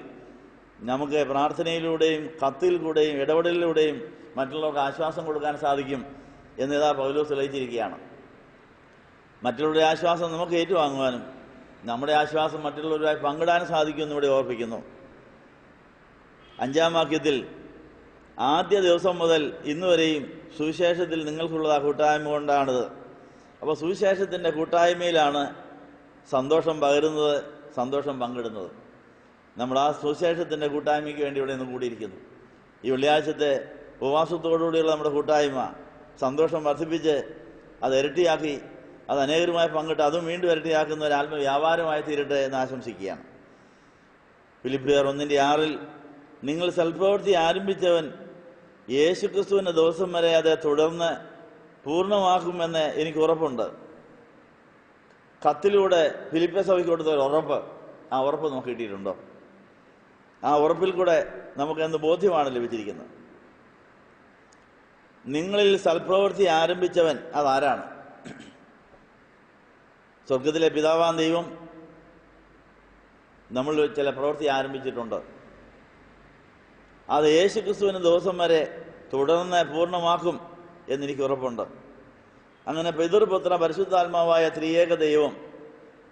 നമുക്ക് പ്രാർത്ഥനയിലൂടെയും കത്തിൽ കൂടെയും ഇടപെടലിലൂടെയും മറ്റുള്ളവർക്ക് ആശ്വാസം കൊടുക്കാൻ സാധിക്കും എന്നിതാ പൗലോസ് തെളിയിച്ചിരിക്കുകയാണ്. മറ്റുള്ളവരുടെ ആശ്വാസം നമുക്ക് ഏറ്റുവാങ്ങുവാനും നമ്മുടെ ആശ്വാസം മറ്റുള്ളവരുമായി പങ്കിടാനും സാധിക്കുമെന്ന് ഇവിടെ ഓർപ്പിക്കുന്നു. 5-ാം വാക്യത്തിൽ ആദ്യ ദിവസം മുതൽ ഇന്നുവരെയും സുവിശേഷത്തിൽ നിങ്ങൾക്കുള്ള കൂട്ടായ്മ കൊണ്ടാണിത്. അപ്പോൾ സുവിശേഷത്തിൻ്റെ കൂട്ടായ്മയിലാണ് സന്തോഷം പകരുന്നത്, സന്തോഷം പങ്കിടുന്നത്. നമ്മൾ ആ സുവിശേഷത്തിൻ്റെ കൂട്ടായ്മയ്ക്ക് വേണ്ടി ഇവിടെ നിന്ന് കൂടിയിരിക്കുന്നു. ഈ വെള്ളിയാഴ്ചത്തെ ഉപവാസത്തോടുകൂടിയുള്ള നമ്മുടെ കൂട്ടായ്മ സന്തോഷം വർദ്ധിപ്പിച്ച് അത് ഇരട്ടിയാക്കി അത് അനേകരുമായി പങ്കിട്ട് അതും വീണ്ടും ഇരട്ടിയാക്കുന്ന ഒരു ആത്മവ്യാപാരമായി തീരട്ടെ എന്ന് ആശംസിക്കുകയാണ്. ഫിലിപ്പിയർ 1:6 നിങ്ങൾ സൽപ്രവൃത്തി ആരംഭിച്ചവൻ യേശുക്രിസ്തുവിൻ്റെ ദിവസം വരെ അത് തുടർന്ന് പൂർണ്ണമാക്കുമെന്ന് എനിക്ക് ഉറപ്പുണ്ട്. കത്തിലൂടെ ഫിലിപ്പിയ സഭയ്ക്ക് കൊടുത്ത ഒരു ഉറപ്പ്, ആ ഉറപ്പ് നമുക്ക് കിട്ടിയിട്ടുണ്ടോ? ആ ഉറപ്പിൽ കൂടെ നമുക്ക് എന്ത് ബോധ്യമാണ് ലഭിച്ചിരിക്കുന്നത്? നിങ്ങളിൽ സൽപ്രവൃത്തി ആരംഭിച്ചവൻ അതാരാണ്? സ്വർഗത്തിലെ പിതാവാം ദൈവം നമ്മൾ ചില പ്രവൃത്തി ആരംഭിച്ചിട്ടുണ്ട്. അത് യേശുക്രിസ്തുവിന് ദിവസം വരെ തുടർന്ന് പൂർണ്ണമാക്കും എന്നെനിക്ക് ഉറപ്പുണ്ട്. അങ്ങനെ പിതൃപുത്ര പരിശുദ്ധാത്മാവായ ത്രിയേക ദൈവം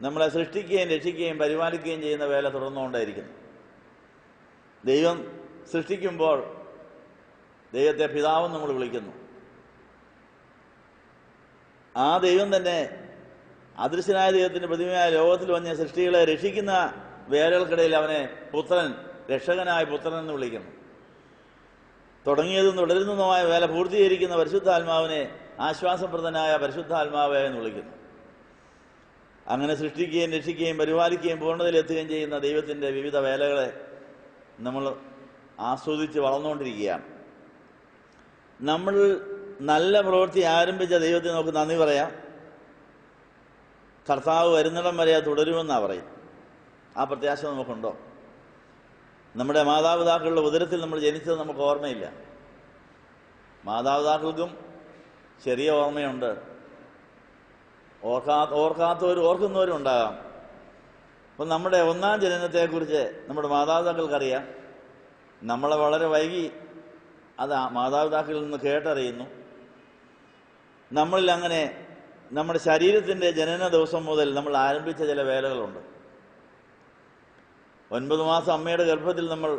നമ്മളെ സൃഷ്ടിക്കുകയും രക്ഷിക്കുകയും പരിപാലിക്കുകയും ചെയ്യുന്ന വേല തുടർന്നുകൊണ്ടേയിരിക്കുന്നു. ദൈവം സൃഷ്ടിക്കുമ്പോൾ ദൈവത്തെ പിതാവെന്ന് നമ്മൾ വിളിക്കുന്നു. ആ ദൈവം തന്നെ അദൃശ്യനായ ദൈവത്തിൻ്റെ പ്രതിമയായ ലോകത്തിൽ വന്ന സൃഷ്ടികളെ രക്ഷിക്കുന്ന വേലകൾക്കിടയിൽ അവനെ പുത്രൻ, രക്ഷകനായ പുത്രൻ എന്ന് വിളിക്കുന്നു. തുടങ്ങിയതും തുടരുന്നതുമായ വേല പൂർത്തീകരിക്കുന്ന പരിശുദ്ധാത്മാവിനെ ആശ്വാസപ്രദനായ പരിശുദ്ധാത്മാവെ എന്ന് വിളിക്കുന്നു. അങ്ങനെ സൃഷ്ടിക്കുകയും രക്ഷിക്കുകയും പരിപാലിക്കുകയും പൂർണ്ണതയിലെത്തുകയും ചെയ്യുന്ന ദൈവത്തിൻ്റെ വിവിധ വേലകളെ നമ്മൾ ആസ്വദിച്ച് വളർന്നുകൊണ്ടിരിക്കുകയാണ്. നമ്മൾ നല്ല പ്രവൃത്തി ആരംഭിച്ച ദൈവത്തിന് നമുക്ക് നന്ദി പറയാം. കർത്താവ് വരുന്നിടം വരെ അത് തുടരുമെന്നാണ് പറയും. ആ പ്രത്യാശ നമുക്കുണ്ടോ? നമ്മുടെ മാതാപിതാക്കളുടെ ഉദരത്തിൽ നമ്മൾ ജനിച്ചത് നമുക്ക് ഓർമ്മയില്ല. മാതാപിതാക്കൾക്കും ചെറിയ ഓർമ്മയുണ്ട്, ഓർക്കാത്തവരും ഓർക്കുന്നവരും ഉണ്ടാകാം. അപ്പം നമ്മുടെ ഒന്നാം ജനനത്തെക്കുറിച്ച് നമ്മുടെ മാതാപിതാക്കൾക്കറിയാം. നമ്മളെ വളരെ വൈകി അത് മാതാപിതാക്കളിൽ നിന്ന് കേട്ടറിയുന്നു. നമ്മളിൽ അങ്ങനെ നമ്മുടെ ശരീരത്തിൻ്റെ ജനന ദിവസം മുതൽ നമ്മൾ ആരംഭിച്ച ചില വേലകളുണ്ട്. 9 മാസം അമ്മയുടെ ഗർഭത്തിൽ നമ്മൾ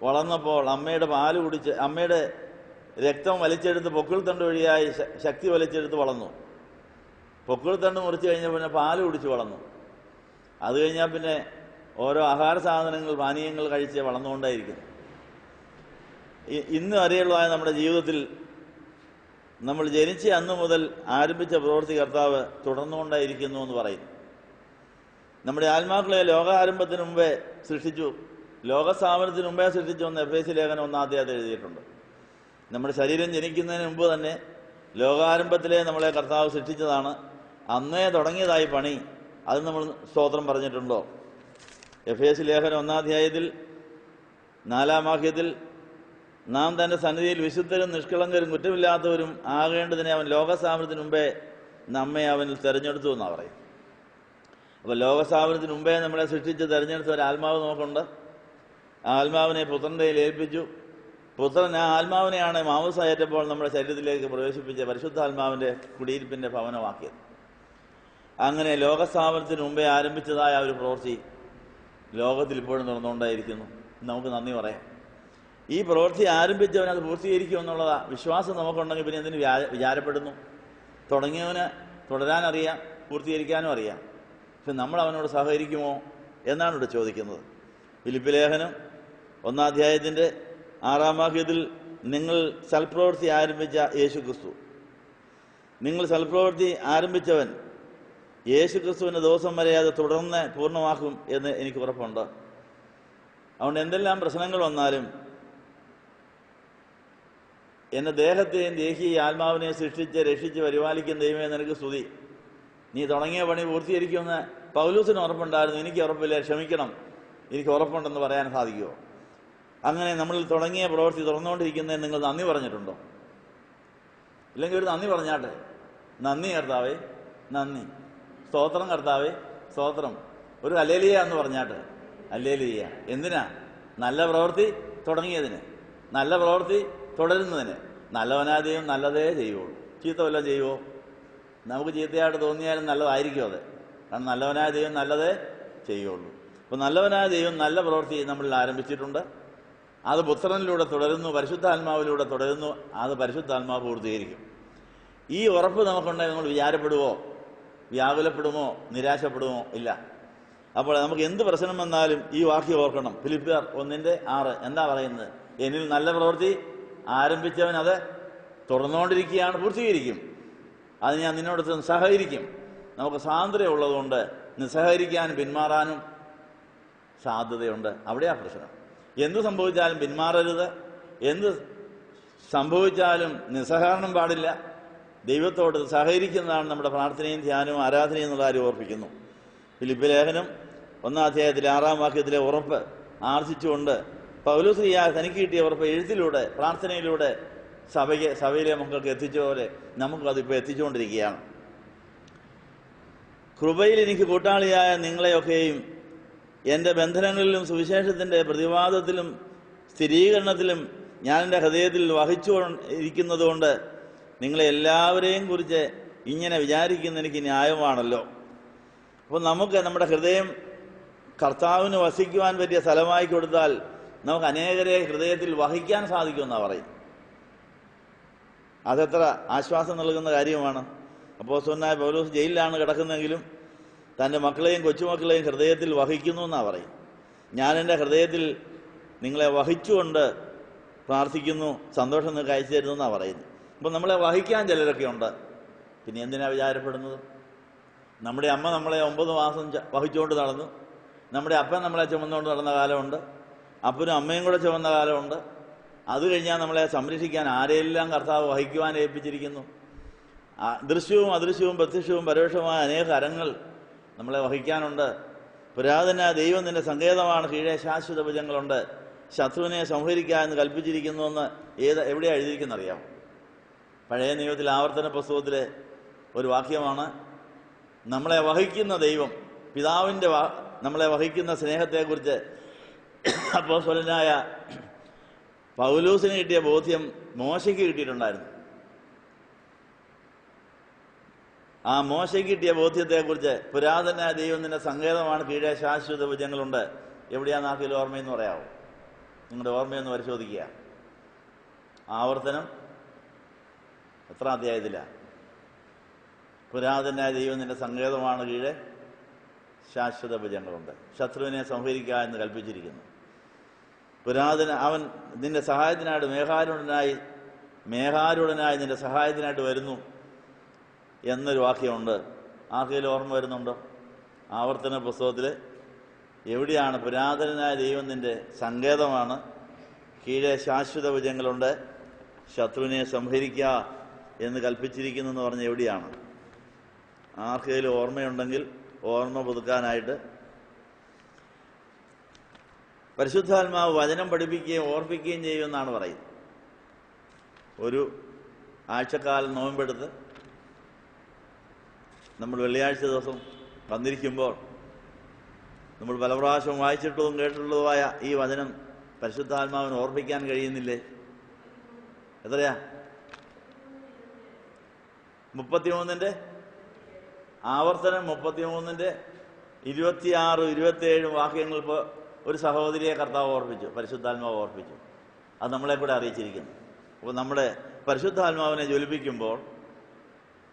വളർന്നപ്പോൾ അമ്മയുടെ പാല് കുടിച്ച് അമ്മയുടെ രക്തം വലിച്ചെടുത്ത് പൊക്കിൾത്തണ്ട് വഴിയായി ശക്തി വലിച്ചെടുത്ത് വളർന്നു. പൊക്കിൾത്തണ്ട് മുറിച്ച് കഴിഞ്ഞാൽ പിന്നെ പാല് കുടിച്ച് വളർന്നു. അത് കഴിഞ്ഞാൽ പിന്നെ ഓരോ ആഹാര സാധനങ്ങൾ, പാനീയങ്ങൾ കഴിച്ച് വളർന്നുകൊണ്ടേയിരിക്കുന്നു. ഇന്ന് വരെയുള്ളതായ നമ്മുടെ ജീവിതത്തിൽ നമ്മൾ ജനിച്ച അന്ന് മുതൽ ആരംഭിച്ച പ്രവൃത്തി കർത്താവ് തുടർന്നുകൊണ്ടായിരിക്കുന്നു എന്ന് പറയുന്നു. നമ്മുടെ ആത്മാക്കളെ ലോകാരംഭത്തിന് മുമ്പേ സൃഷ്ടിച്ചു, ലോകസ്ഥാപനത്തിന് മുമ്പേ സൃഷ്ടിച്ചു എന്ന് എഫേസ്യ ലേഖനം 1-ാം അധ്യായത്തിൽ എഴുതിയിട്ടുണ്ട്. നമ്മുടെ ശരീരം ജനിക്കുന്നതിന് മുമ്പ് തന്നെ ലോകാരംഭത്തിലെ നമ്മളെ കർത്താവ് സൃഷ്ടിച്ചതാണ്. അന്നേ തുടങ്ങിയതായി പണി. അത് നമ്മൾ സ്തോത്രം പറഞ്ഞിട്ടുണ്ടോ? എഫേസ്യ ലേഖനം 1-ാം അധ്യായത്തിൽ 4-ാം വാക്യത്തിൽ നാം തൻ്റെ സന്നിധിയിൽ വിശുദ്ധരും നിഷ്കളങ്കരും കുറ്റമില്ലാത്തവരും ആകേണ്ടതിനെ അവൻ ലോകസ്ഥാപനത്തിന് മുമ്പേ നമ്മെ അവനിൽ തിരഞ്ഞെടുത്തു എന്നാണ് പറയും. അപ്പോൾ ലോകസ്ഥാപനത്തിന് മുമ്പേ നമ്മളെ സൃഷ്ടിച്ച് തിരഞ്ഞെടുത്ത ഒരു ആത്മാവ് നമുക്കുണ്ട്. ആ ആത്മാവിനെ പുത്രൻ്റെ ഏൽപ്പിച്ചു. പുത്രൻ ആ ആത്മാവിനെയാണ് മാംസമേറ്റപ്പോൾ നമ്മുടെ ശരീരത്തിലേക്ക് പ്രവേശിപ്പിച്ച പരിശുദ്ധാത്മാവിൻ്റെ കുടിയിരിപ്പിൻ്റെ ഭവനമാക്കിയത്. അങ്ങനെ ലോകസ്ഥാപനത്തിന് മുമ്പേ ആരംഭിച്ചതായ ഒരു പ്രവൃത്തി ലോകത്തിൽ ഇപ്പോഴും നടന്നുകൊണ്ടായിരിക്കുന്നു. നമുക്ക് നന്ദി പറയാം. ഈ പ്രവൃത്തി ആരംഭിച്ചവൻ അത് പൂർത്തീകരിക്കും എന്നുള്ള വിശ്വാസം നമുക്കുണ്ടെങ്കിൽ പിന്നെ എന്തിന് വിചാരപ്പെടുന്നു? തുടങ്ങിയവന് തുടരാനറിയാം, പൂർത്തീകരിക്കാനും അറിയാം. പക്ഷെ നമ്മൾ അവനോട് സഹകരിക്കുമോ എന്നാണ് ഇവിടെ ചോദിക്കുന്നത്. ഫിലിപ്പി ലേഖനം 1-ാം അധ്യായത്തിൻ്റെ 6-ാം വാക്യത്തിൽ നിങ്ങൾ സൽപ്രവൃത്തി ആരംഭിച്ച യേശു ക്രിസ്തു. നിങ്ങൾ സൽപ്രവൃത്തി ആരംഭിച്ചവൻ യേശു ക്രിസ്തുവിൻ്റെ ദിവസം വരെ അത് തുടർന്ന് പൂർണ്ണമാക്കും എന്ന് എനിക്ക് ഉറപ്പുണ്ട്. അതുകൊണ്ട് എന്തെല്ലാം പ്രശ്നങ്ങൾ വന്നാലും എൻ്റെ ദേഹത്തെയും ദേഹിയെയും ആത്മാവിനെയും സൃഷ്ടിച്ച് രക്ഷിച്ച് പരിപാലിക്കുന്ന ദൈവമേ നിനക്ക് സ്തുതി. നീ തുടങ്ങിയ പണി പൂർത്തീകരിക്കുമെന്ന് പൗലൂസിന് ഉറപ്പുണ്ടായിരുന്നു. എനിക്ക് ഉറപ്പില്ല, ക്ഷമിക്കണം, എനിക്ക് ഉറപ്പുണ്ടെന്ന് പറയാൻ സാധിക്കുമോ? അങ്ങനെ നമ്മൾ തുടങ്ങിയ പ്രവൃത്തി തുറന്നുകൊണ്ടിരിക്കുന്നതിന് നിങ്ങൾ നന്ദി പറഞ്ഞിട്ടുണ്ടോ? ഇല്ലെങ്കിൽ ഒരു നന്ദി പറഞ്ഞാട്ടെ. നന്ദി കർത്താവേ, നന്ദി. സ്തോത്രം കർത്താവേ, സ്തോത്രം. ഒരു ഹല്ലേലൂയ എന്ന് പറഞ്ഞാട്ടെ. ഹല്ലേലൂയ. എന്തിനാ? നല്ല പ്രവൃത്തി തുടങ്ങിയതിന്, നല്ല പ്രവൃത്തി തുടരുന്നതിന്. നല്ലവനാദ്യം നല്ലതേ ചെയ്യുള്ളൂ. ചീത്ത വല്ലതും ചെയ്യുമോ? നമുക്ക് ചീത്തയായിട്ട് തോന്നിയാലും നല്ലതായിരിക്കും അത്. കാരണം നല്ലവനായ ദൈവം നല്ലതേ ചെയ്യുള്ളൂ. അപ്പോൾ നല്ലവനായ ദൈവം നല്ല പ്രവൃത്തി നമ്മളിൽ ആരംഭിച്ചിട്ടുണ്ട്. അത് പുത്രനിലൂടെ തുടരുന്നു, പരിശുദ്ധാത്മാവിലൂടെ തുടരുന്നു. അത് പരിശുദ്ധാത്മാവ് പൂർത്തീകരിക്കും. ഈ ഉറപ്പ് നമുക്കുണ്ടെങ്കിൽ നമ്മൾ വിചാരപ്പെടുമോ, വ്യാകുലപ്പെടുമോ, നിരാശപ്പെടുമോ? ഇല്ല. അപ്പോൾ നമുക്ക് എന്ത് പ്രശ്നം വന്നാലും ഈ വാക്യം ഓർക്കണം. ഫിലിപ്പിയർ 1:6 എന്താ പറയുന്നത്? എന്നിൽ നല്ല പ്രവൃത്തി ആരംഭിച്ചവൻ അത് തുടർന്നുകൊണ്ടിരിക്കുകയാണ്, പൂർത്തീകരിക്കും. അത് ഞാൻ നിന്നോട് സഹകരിക്കും. നമുക്ക് സ്വാതന്ത്ര്യം ഉള്ളതുകൊണ്ട് നിസ്സഹകരിക്കാനും പിന്മാറാനും സാധ്യതയുണ്ട്. അവിടെയാ പ്രശ്നം. എന്ത് സംഭവിച്ചാലും പിന്മാറരുത്. എന്ത് സംഭവിച്ചാലും നിസ്സഹകരണം പാടില്ല. ദൈവത്തോട് സഹകരിക്കുന്നതാണ് നമ്മുടെ പ്രാർത്ഥനയും ധ്യാനവും ആരാധനയും എന്നുള്ള കാര്യം ഓർപ്പിക്കുന്നു. ഫിലിപ്പി ലേഖനം 1:6 ഉറപ്പ് ആർജിച്ചുകൊണ്ട് പൗലോസ് തനിക്ക് കിട്ടിയ ഉറപ്പ് എഴുത്തിലൂടെ പ്രാർത്ഥനയിലൂടെ സഭയിലെ മക്കൾക്ക് എത്തിച്ച പോലെ നമുക്കതിപ്പോൾ എത്തിച്ചുകൊണ്ടിരിക്കുകയാണ്. കൃപയിൽ എനിക്ക് കൂട്ടാളിയായ നിങ്ങളെയൊക്കെയും എൻ്റെ ബന്ധനങ്ങളിലും സുവിശേഷത്തിൻ്റെ പ്രതിവാദത്തിലും സ്ഥിരീകരണത്തിലും ഞാൻ എൻ്റെ ഹൃദയത്തിൽ വഹിച്ചു ഇരിക്കുന്നതുകൊണ്ട് നിങ്ങളെ എല്ലാവരെയും കുറിച്ച് ഇങ്ങനെ വിചാരിക്കുന്ന എനിക്ക് ന്യായമാണല്ലോ. അപ്പോൾ നമുക്ക് നമ്മുടെ ഹൃദയം കർത്താവിന് വസിക്കുവാൻ പറ്റിയ സ്ഥലമായി കൊടുത്താൽ നമുക്ക് അനേകരെ ഹൃദയത്തിൽ വഹിക്കാൻ സാധിക്കുമെന്നാണ് പറയും. അതെത്ര ആശ്വാസം നൽകുന്ന കാര്യമാണ്. അപ്പോസ്തലനായ പൗലോസ് ജയിലിലാണ് കിടക്കുന്നതെങ്കിലും തൻ്റെ മക്കളെയും കൊച്ചുമക്കളെയും ഹൃദയത്തിൽ വഹിക്കുന്നു എന്നാണ് പറയും. ഞാൻ എൻ്റെ ഹൃദയത്തിൽ നിങ്ങളെ വഹിച്ചുകൊണ്ട് പ്രാർത്ഥിക്കുന്നു, സന്തോഷം നിങ്ങൾക്ക് അയച്ചു തരുന്നു എന്നാണ് പറയുന്നത്. അപ്പോൾ നമ്മളെ വഹിക്കാൻ ചിലരൊക്കെ ഉണ്ട്. പിന്നെ എന്തിനാണ് വിചാരപ്പെടുന്നത്? നമ്മുടെ അമ്മ നമ്മളെ 9 മാസം വഹിച്ചുകൊണ്ട് നടന്നു. നമ്മുടെ അപ്പൻ നമ്മളെ ചുമന്നുകൊണ്ട് നടന്ന കാലമുണ്ട്. അപ്പനും അമ്മയും കൂടെ ചുമന്ന കാലമുണ്ട്. അത് കഴിഞ്ഞാൽ നമ്മളെ സംരക്ഷിക്കാൻ ആരെയെല്ലാം കർത്താവ് വഹിക്കുവാൻ ഏൽപ്പിച്ചിരിക്കുന്നു. ദൃശ്യവും അദൃശ്യവും പ്രത്യക്ഷവും പരോക്ഷവുമായ അനേക കരങ്ങൾ നമ്മളെ വഹിക്കാനുണ്ട്. പുരാതന ദൈവം നിന്റെ സങ്കേതമാണ്, കീഴെ ശാശ്വത ഭുജങ്ങളുണ്ട്, ശത്രുവിനെ സംഹരിക്കുക എന്ന് കൽപ്പിച്ചിരിക്കുന്നുവെന്ന് എവിടെയാണ് എഴുതിയിരിക്കുന്നറിയാം? പഴയ നിയമത്തിൽ ആവർത്തന പുസ്തകത്തിലെ ഒരു വാക്യമാണ്. നമ്മളെ വഹിക്കുന്ന ദൈവം, പിതാവിൻ്റെ നമ്മളെ വഹിക്കുന്ന സ്നേഹത്തെക്കുറിച്ച് അപ്പോസ്തലനായ പൗലോസിന് കിട്ടിയ ബോധ്യം മോശയ്ക്ക് കിട്ടിയിട്ടുണ്ടായിരുന്നു. ആ മോശയ്ക്ക് കിട്ടിയ ബോധ്യത്തെക്കുറിച്ച് പുരാതന ദൈവം നിന്റെ സങ്കേതമാണ്, കീഴെ ശാശ്വത ഭുജങ്ങളുണ്ട്. എവിടെയാണ് നാക്കിൽ ഓർമ്മയെന്ന് പറയാമോ? നിങ്ങളുടെ ഓർമ്മയൊന്ന് പരിശോധിക്കുക. ആവർത്തനം എത്ര അധ്യായത്തിലാണ്? പുരാതന ദൈവം നിന്റെ സങ്കേതമാണ്, കീഴെ ശാശ്വത ഭുജങ്ങളുണ്ട്, ശത്രുവിനെ സംഹരിക്കുക എന്ന് കൽപ്പിച്ചിരിക്കുന്നു. അവൻ നിന്റെ സഹായത്തിനായിട്ട് മേഘാരൂഢനായി നിന്റെ സഹായത്തിനായിട്ട് വരുന്നു എന്നൊരു വാക്യമുണ്ട്. ആർക്കെങ്കിലും ഓർമ്മ വരുന്നുണ്ടോ? ആവർത്തന പുസ്തകത്തിൽ എവിടെയാണ് പുരാതനായ ദൈവം നിന്റെ സങ്കേതമാണ്, കീഴെ ശാശ്വത ഭുജങ്ങളുണ്ട്, ശത്രുവിനെ സംഹരിക്കുക എന്ന് കൽപ്പിച്ചിരിക്കുന്നു എന്ന് പറഞ്ഞ് എവിടെയാണ്? ആർക്കെങ്കിലും ഓർമ്മയുണ്ടെങ്കിൽ ഓർമ്മ പുതുക്കാനായിട്ട്. പരിശുദ്ധാത്മാവ് വചനം പഠിപ്പിക്കുകയും ഓർപ്പിക്കുകയും ചെയ്യുമെന്നാണ് പറയുന്നത്. ഒരു ആഴ്ചക്കാലം നോമ്പെടുത്ത് നമ്മൾ വെള്ളിയാഴ്ച ദിവസം വന്നിരിക്കുമ്പോൾ നമ്മൾ പല പ്രാവശ്യം വായിച്ചിട്ടുള്ളതും കേട്ടിട്ടുള്ളതുമായ ഈ വചനം പരിശുദ്ധാത്മാവിന് ഓർപ്പിക്കാൻ കഴിയുന്നില്ലേ? എത്രയാ? 33 ആവർത്തനം 33 26, 27 വാക്യങ്ങൾ ഇപ്പോൾ ഒരു സഹോദരിയെ കർത്താവ് ഓർപ്പിച്ചു, പരിശുദ്ധാത്മാവ് ഓർപ്പിച്ചു. അത് നമ്മളെ കൂടെ അറിയിച്ചിരിക്കുന്നു. അപ്പോൾ നമ്മുടെ പരിശുദ്ധാത്മാവിനെ ജ്വലിപ്പിക്കുമ്പോൾ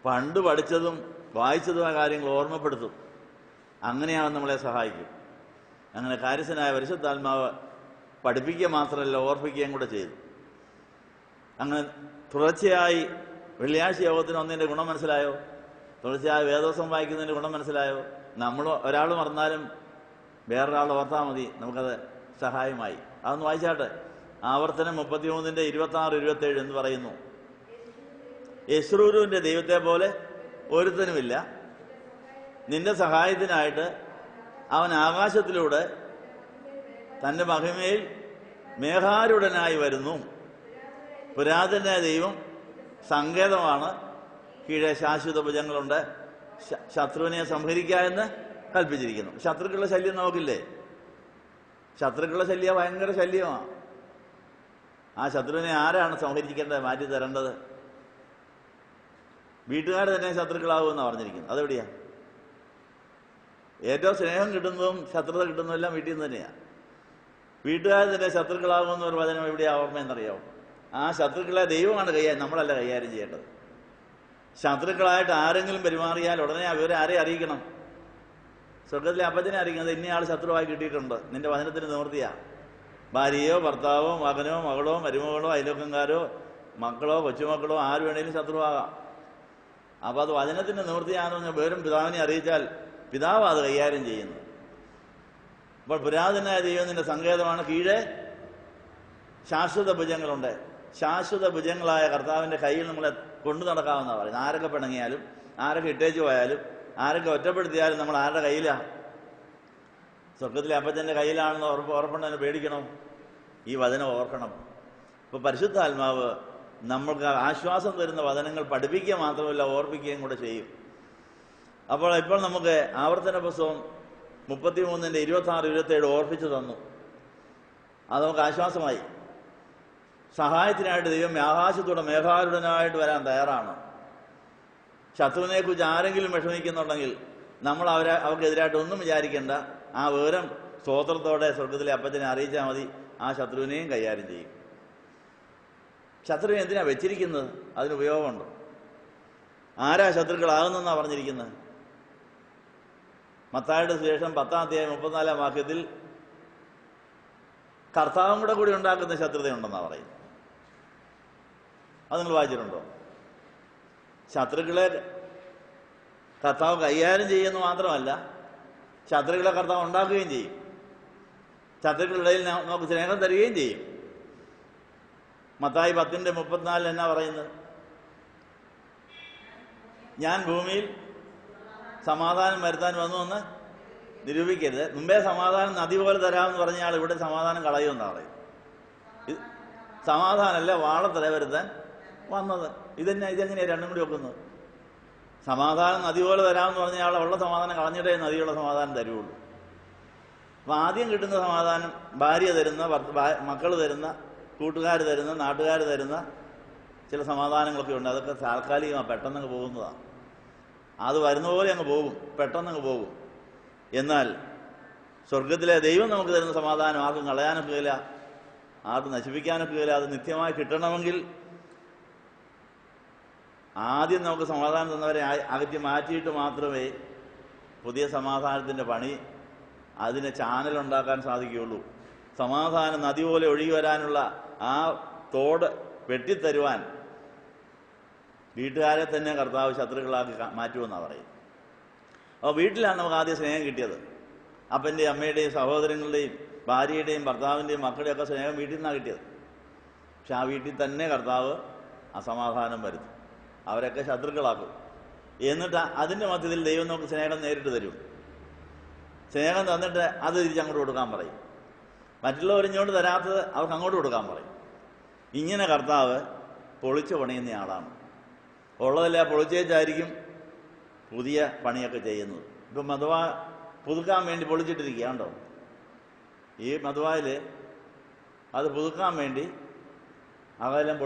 പണ്ട് പഠിച്ചതും വായിച്ചതുമായ കാര്യങ്ങൾ ഓർമ്മപ്പെടുത്തും. അങ്ങനെയാണ് നമ്മളെ സഹായിക്കും. അങ്ങനെ കാര്യസ്ഥനായ പരിശുദ്ധാത്മാവ് പഠിപ്പിക്കുക മാത്രമല്ല, ഓർപ്പിക്കുകയും കൂടെ ചെയ്തു. അങ്ങനെ തുടർച്ചയായി വെള്ളിയാഴ്ച യോഗത്തിന് ഒന്നതിൻ്റെ ഗുണം മനസ്സിലായോ? തുടർച്ചയായി വേദോസം വായിക്കുന്നതിൻ്റെ ഗുണം മനസ്സിലായോ? നമ്മൾ ഒരാൾ മറന്നാലും വേറൊരാൾ ഓർത്താൽ മതി, നമുക്കത് സഹായമായി. അതൊന്ന് വായിച്ചാട്ടെ. ആവർത്തനം 33:26-27 എന്ന് പറയുന്നു. യെശ്രൂരുവിൻ്റെ ദൈവത്തെ പോലെ ഒരുത്തനുമില്ല, നിന്റെ സഹായത്തിനായിട്ട് അവൻ ആകാശത്തിലൂടെ തൻ്റെ മഹിമയിൽ മേഘാരൂഢനായി വരുന്നു. പുരാതന ദൈവം സങ്കേതമാണ്, കീഴെ ശാശ്വത ഭുജങ്ങളുണ്ട്, ശത്രുവിനെ സംഹരിക്കുക എന്ന് കൽപ്പിച്ചിരിക്കുന്നു. ശത്രുക്കളുടെ ശല്യം നോക്കില്ലേ? ശത്രുക്കളുടെ ശല്യം ഭയങ്കര ശല്യമാണ്. ആ ശത്രുവിനെ ആരാണ് സംഹരിക്കേണ്ടത്, മാറ്റി തരേണ്ടത്? വീട്ടുകാർ തന്നെ ശത്രുക്കളാവുമെന്നാണ് പറഞ്ഞിരിക്കുന്നത്. അതെവിടെയാ? ഏറ്റവും സ്നേഹം കിട്ടുന്നതും ശത്രുത കിട്ടുന്നതും എല്ലാം വീട്ടിൽ നിന്ന് തന്നെയാണ്. വീട്ടുകാർ തന്നെ ശത്രുക്കളാകുമെന്ന ഒരു വചനം എവിടെയാ ഓർമ്മയെന്നറിയാമോ? ആ ശത്രുക്കളെ ദൈവമാണ് നമ്മളല്ല കൈകാര്യം ചെയ്യേണ്ടത്. ശത്രുക്കളായിട്ട് ആരെങ്കിലും പെരുമാറിയാൽ ഉടനെ അവരെ ആരെ അറിയിക്കണം? സ്വർഗത്തിലെ അപ്പച്ചനെ അറിയിക്കുന്നത് ഇന്നയാൾ ശത്രുവായി കിട്ടിയിട്ടുണ്ട്, നിന്റെ വചനത്തിന് നിവൃത്തിയാ. ഭാര്യയോ ഭർത്താവോ മകനോ മകളോ മരുമകളോ അയൽവക്കംകാരോ മക്കളോ കൊച്ചുമക്കളോ ആര് വേണേലും ശത്രുവാകാം. അപ്പോൾ അത് വചനത്തിൻ്റെ നിവൃത്തിയാണെന്ന് വേറും പിതാവിനെ അറിയിച്ചാൽ പിതാവ് അത് കൈകാര്യം ചെയ്യുന്നു. അപ്പോൾ പുരാതനായ ദൈവം നിന്റെ സങ്കേതമാണ്, കീഴെ ശാശ്വത ഭുജങ്ങളുണ്ട്. ശാശ്വത ഭുജങ്ങളായ കർത്താവിൻ്റെ കയ്യിൽ നമ്മളെ കൊണ്ടു നടക്കാമെന്നാണ് പറയുന്നത്. ആരൊക്കെ പിണങ്ങിയാലും, ആരൊക്കെ ഇട്ടേച്ചു പോയാലും, ആരൊക്കെ ഒറ്റപ്പെടുത്തിയാലും നമ്മൾ ആരുടെ കയ്യിലാണ്? സ്വർഗത്തിലെ അപ്പച്ചൻ്റെ കയ്യിലാണെന്ന് ഉറപ്പുണ്ടെന്ന് പേടിക്കണം. ഈ വചനം ഓർക്കണം. ഇപ്പോൾ പരിശുദ്ധാത്മാവ് നമ്മൾക്ക് ആശ്വാസം തരുന്ന വചനങ്ങൾ പഠിപ്പിക്കുക മാത്രമല്ല ഓർപ്പിക്കുകയും കൂടെ ചെയ്യും. അപ്പോൾ ഇപ്പോൾ നമുക്ക് ആവർത്തന പുസ്തകം 33:26-27 ഓർപ്പിച്ചു തന്നു. അത് നമുക്ക് ആശ്വാസമായി. സഹായത്തിനായിട്ട് ദൈവം ആകാശത്തൂടെ മേഘാരൂഢനായിട്ട് വരാൻ തയ്യാറാണ്. ശത്രുവിനെക്കുറിച്ച് ആരെങ്കിലും വിഷമിക്കുന്നുണ്ടെങ്കിൽ നമ്മൾ അവർക്കെതിരായിട്ട് ഒന്നും വിചാരിക്കേണ്ട. ആ വിവരം സ്തോത്രത്തോടെ സ്വർഗത്തിലെ അപ്പച്ചനെ അറിയിച്ചാൽ മതി. ആ ശത്രുവിനെയും കൈകാര്യം ചെയ്യും. ശത്രുവിനെ എന്തിനാണ് വെച്ചിരിക്കുന്നത്? അതിന് ഉപയോഗമുണ്ടോ? ആരാ ശത്രുക്കളാകുന്നെന്നാണ് പറഞ്ഞിരിക്കുന്നത്? മത്തായിയുടെ സുവിശേഷം 10-34 വാക്യത്തിൽ കർത്താവും കൂടി ഉണ്ടാക്കുന്ന ശത്രുതയുണ്ടെന്നാണ് പറയുന്നത്. അത് നിങ്ങൾ വായിച്ചിട്ടുണ്ടോ? ശത്രുക്കളെ കർത്താവ് കൈകാര്യം ചെയ്യുമെന്ന് മാത്രമല്ല, ശത്രുക്കളെ കർത്താവ് ഉണ്ടാക്കുകയും ചെയ്യും. ശത്രുക്കളുടെ ഇടയിൽ നമുക്ക് സ്നേഹം തരികയും ചെയ്യും. മത്തായി 10:34 എന്നാ പറയുന്നത്? ഞാൻ ഭൂമിയിൽ സമാധാനം വരുത്താൻ വന്നു എന്ന് നിരൂപിക്കരുത്, മുമ്പേ സമാധാനം നദി പോലെ തരാമെന്ന് പറഞ്ഞാൽ ഇവിടെ സമാധാനം കളയുമെന്നാണ് പറയുന്നത്. സമാധാനമല്ല വാളത്തല വരുത്താൻ വന്നത്. ഇതെങ്ങനെയാണ് രണ്ടും കൂടി വെക്കുന്നത്? സമാധാനം നദി പോലെ തരാമെന്ന് പറഞ്ഞാൽ ഉള്ള സമാധാനം കളഞ്ഞിട്ടേ നദിയുള്ള സമാധാനം തരുള്ളൂ. അപ്പം ആദ്യം കിട്ടുന്ന സമാധാനം ഭാര്യ തരുന്ന, മക്കൾ തരുന്ന, കൂട്ടുകാർ തരുന്ന, നാട്ടുകാർ തരുന്ന ചില സമാധാനങ്ങളൊക്കെ ഉണ്ട്. അതൊക്കെ താൽക്കാലികമാണ്, പെട്ടെന്നങ്ങ് പോകുന്നതാണ്. അത് വരുന്ന പോലെ അങ്ങ് പോകും, പെട്ടെന്നങ്ങ് പോകും. എന്നാൽ സ്വർഗത്തിലെ ദൈവം നമുക്ക് തരുന്ന സമാധാനം ആർക്കും കളയാനൊക്കുകയില്ല, ആർക്കും നശിപ്പിക്കാനൊക്കുകയില്ല. അത് നിത്യമായി കിട്ടണമെങ്കിൽ ആദ്യം നമുക്ക് സമാധാനം തന്നവരെ അകറ്റി മാറ്റിയിട്ട് മാത്രമേ പുതിയ സമാധാനത്തിൻ്റെ പണി, അതിന് ചാനലുണ്ടാക്കാൻ സാധിക്കുകയുള്ളൂ. സമാധാനം നദി പോലെ ഒഴുകി വരാനുള്ള ആ തോട് വെട്ടിത്തരുവാൻ വീട്ടുകാരെ തന്നെ കർത്താവ് ശത്രുക്കളാക്കി മാറ്റുമെന്നാണ് പറയും. അപ്പോൾ വീട്ടിലാണ് നമുക്ക് ആദ്യം സ്നേഹം കിട്ടിയത്. അപ്പൻ്റെയും അമ്മയുടെയും സഹോദരങ്ങളുടെയും ഭാര്യയുടെയും ഭർത്താവിൻ്റെയും മക്കളുടെയൊക്കെ സ്നേഹം വീട്ടിൽ നിന്നാണ് കിട്ടിയത്. പക്ഷെ ആ വീട്ടിൽ തന്നെ കർത്താവ് അസമാധാനം വരുത്തും, അവരൊക്കെ ശത്രുക്കളാക്കും. എന്നിട്ട് അതിൻ്റെ മധ്യത്തിൽ ദൈവം നമുക്ക് സ്നേഹം നേരിട്ട് തരും. സ്നേഹം തന്നിട്ട് അത് തിരിച്ചങ്ങോട്ട് കൊടുക്കാൻ പറയും. മറ്റുള്ളവരിഞ്ഞോട്ട് തരാത്തത് അവർക്ക് അങ്ങോട്ട് കൊടുക്കാൻ പറയും. ഇങ്ങനെ കർത്താവ് പൊളിച്ചു പണിയുന്ന ആളാണ്. ഉള്ളതല്ല പൊളിച്ചേച്ചായിരിക്കും പുതിയ പണിയൊക്കെ ചെയ്യുന്നത്. ഇപ്പം മധുവ പുതുക്കാൻ വേണ്ടി പൊളിച്ചിട്ടിരിക്കുക കണ്ടോ? ഈ മധുവായിൽ അത് പുതുക്കാൻ വേണ്ടി അതെല്ലാം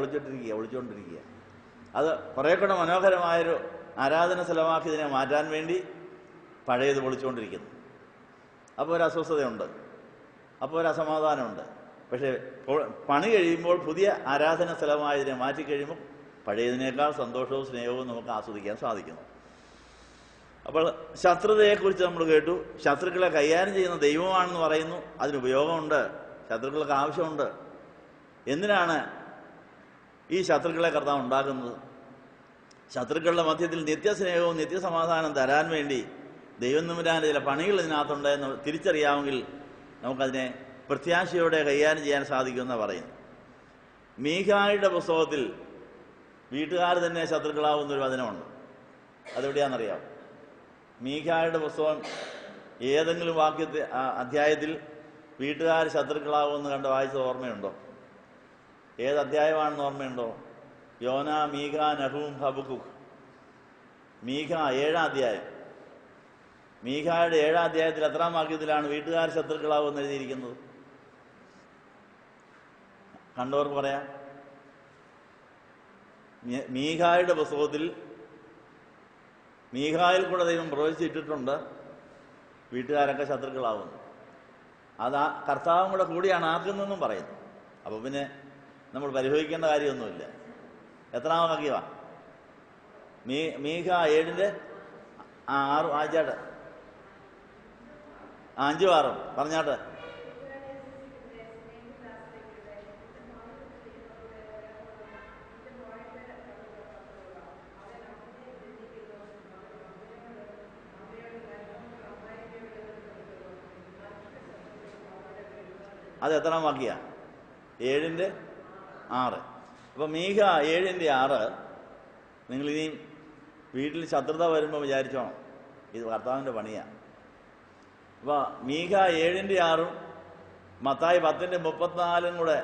ഒളിച്ചുകൊണ്ടിരിക്കുക. അത് കുറേ കൂടെ മനോഹരമായൊരു ആരാധന സ്ഥലമാക്കി ഇതിനെ മാറ്റാൻ വേണ്ടി പഴയത് പൊളിച്ചുകൊണ്ടിരിക്കുന്നു. അപ്പോൾ ഒരു അസ്വസ്ഥതയുണ്ട്, അപ്പോൾ ഒരു അസമാധാനമുണ്ട്. പക്ഷേ പണി കഴിയുമ്പോൾ പുതിയ ആരാധന സ്ഥലമായി ഇതിനെ മാറ്റിക്കഴിയുമ്പോൾ പഴയതിനേക്കാൾ സന്തോഷവും സ്നേഹവും നമുക്ക് ആസ്വദിക്കാൻ സാധിക്കുന്നു. അപ്പോൾ ശത്രുതയെക്കുറിച്ച് നമ്മൾ കേട്ടു. ശത്രുക്കളെ കൈകാര്യം ചെയ്യുന്ന ദൈവമാണെന്ന് പറയുന്നു. അതിന് ഉപയോഗമുണ്ട്, ശത്രുക്കൾക്ക് ആവശ്യമുണ്ട്. എന്തിനാണ് ഈ ശത്രുക്കളെ കർത്താവ് ഉണ്ടാക്കുന്നത്. ശത്രുക്കളുടെ മധ്യത്തിൽ നിത്യസ്നേഹവും നിത്യസമാധാനം തരാൻ വേണ്ടി ദൈവം തമ്പുരാന്റെ ചില പണികൾ ഇതിനകത്തുണ്ട് എന്ന് തിരിച്ചറിയാമെങ്കിൽ നമുക്കതിനെ പ്രത്യാശയോടെ കൈകാര്യം ചെയ്യാൻ സാധിക്കുമെന്നാണ് പറയുന്നത്. മീഖായുടെ പുസ്തകത്തിൽ വീട്ടുകാർ തന്നെ ശത്രുക്കളാവുന്നൊരു വചനമുണ്ട്. അതെവിടെയാണെന്നറിയാം? മീഖായുടെ പുസ്തകം ഏതെങ്കിലും അധ്യായത്തിൽ വീട്ടുകാർ ശത്രുക്കളാവുമെന്ന് കണ്ട് വായിച്ചത് ഓർമ്മയുണ്ടോ? ഏത് അധ്യായമാണെന്ന് ഓർമ്മയുണ്ടോ? യോന, മീഖ, നഹൂം, ഹബക്കുക്ക്. മീഖ 7-ാം അധ്യായം. മീഖായുടെ 7-ാം അധ്യായത്തിൽ എത്രാം വാക്യത്തിലാണ് വീട്ടുകാർ ശത്രുക്കളാവുമെന്ന് എഴുതിയിരിക്കുന്നത്? കണ്ടവർക്ക് പറയാം. മീഖായുടെ പുസ്തകത്തിൽ മീഖായിൽ കൂടെ ദൈവം പ്രവചിച്ചിട്ടിട്ടുണ്ട് വീട്ടുകാരൊക്കെ ശത്രുക്കളാവുന്നു. അത് കർത്താവും കൂടെ കൂടിയാണ് ആക്കുന്നതെന്നും പറയുന്നു. അപ്പോൾ പിന്നെ നമ്മൾ പരിഭവിക്കേണ്ട കാര്യമൊന്നുമില്ല. എത്രാം വാക്യമാ? മീഖ 7-ന്റെ 6 വായിച്ചാട്ടെ. 5-ഉം 6-ഉം പറഞ്ഞാട്ടെ. അത് എത്രാം വാക്യ? 7-ന്റെ 6. അപ്പം മീഖ 7-ന്റെ 6 നിങ്ങളിനിയും വീട്ടിൽ ശത്രുത വരുമ്പോൾ വിചാരിച്ചോണം ഇത് കർത്താവിൻ്റെ പണിയാണ്. അപ്പോൾ മീഖ 7-ന്റെ 6-ഉം മത്തായി 10-ന്റെ 34-ഉം കൂടെ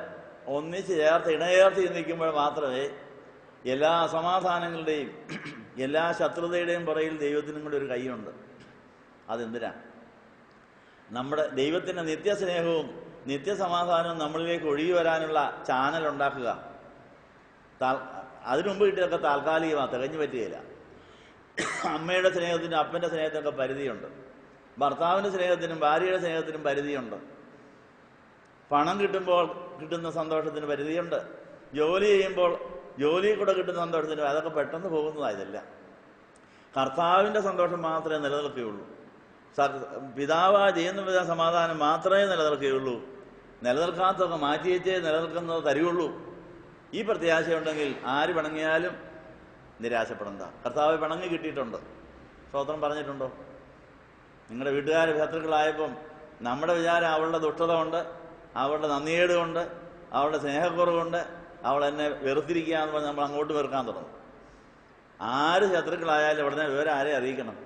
ഒന്നിച്ച് ചേർത്ത് ഇണചേർത്ത് ചിന്തിക്കുമ്പോൾ മാത്രമേ എല്ലാ അസമാധാനങ്ങളുടെയും എല്ലാ ശത്രുതയുടെയും പുറയിൽ ദൈവത്തിനും കൂടെ ഒരു കൈയുണ്ട്. അതെന്തിനാ? നമ്മുടെ ദൈവത്തിൻ്റെ നിത്യസ്നേഹവും നിത്യസമാധാനവും നമ്മളിലേക്ക് ഒഴുകി വരാനുള്ള ചാനൽ ഉണ്ടാക്കുക. അതിനു മുമ്പ് കിട്ടിയതൊക്കെ താൽക്കാലികമാണ്, തികഞ്ഞു പറ്റുകയില്ല. അമ്മയുടെ സ്നേഹത്തിനും അപ്പൻ്റെ സ്നേഹത്തിനൊക്കെ പരിധിയുണ്ട്. ഭർത്താവിൻ്റെ സ്നേഹത്തിനും ഭാര്യയുടെ സ്നേഹത്തിനും പരിധിയുണ്ട്. പണം കിട്ടുമ്പോൾ കിട്ടുന്ന സന്തോഷത്തിന് പരിധിയുണ്ട്. ജോലി ചെയ്യുമ്പോൾ ജോലിയിൽ കൂടെ കിട്ടുന്ന സന്തോഷത്തിന് അതൊക്കെ പെട്ടെന്ന് പോകുന്നതായതല്ല. കർത്താവിൻ്റെ സന്തോഷം മാത്രമേ നിലനിൽക്കുകയുള്ളൂ. പിതാവായ ചെയ്യുന്ന സമാധാനം മാത്രമേ നിലനിൽക്കുകയുള്ളൂ. നിലനിൽക്കാത്തതൊക്കെ മാറ്റിവെച്ചേ നിലനിൽക്കുന്നത് തരുള്ളൂ. ഈ പ്രത്യാശയുണ്ടെങ്കിൽ ആര് പിണങ്ങിയാലും നിരാശപ്പെടണ്ട. കർത്താവ് പിണങ്ങി കിട്ടിയിട്ടുണ്ട്. സ്തോത്രം പറഞ്ഞിട്ടുണ്ടോ? നിങ്ങളുടെ വീട്ടുകാർ ശത്രുക്കളായപ്പം നമ്മുടെ വിചാരം അവളുടെ ദുഷ്ടത കൊണ്ട്, അവളുടെ നന്ദിയേട് കൊണ്ട്, അവളുടെ സ്നേഹക്കുറവുകൊണ്ട് അവൾ എന്നെ വെറുത്തിരിക്കുക എന്ന് പറഞ്ഞ് നമ്മൾ അങ്ങോട്ട് വെറുക്കാൻ തുടങ്ങും. ആര് ശത്രുക്കളായാലും ഉടനെ വിവരം ആരെ അറിയിക്കണം?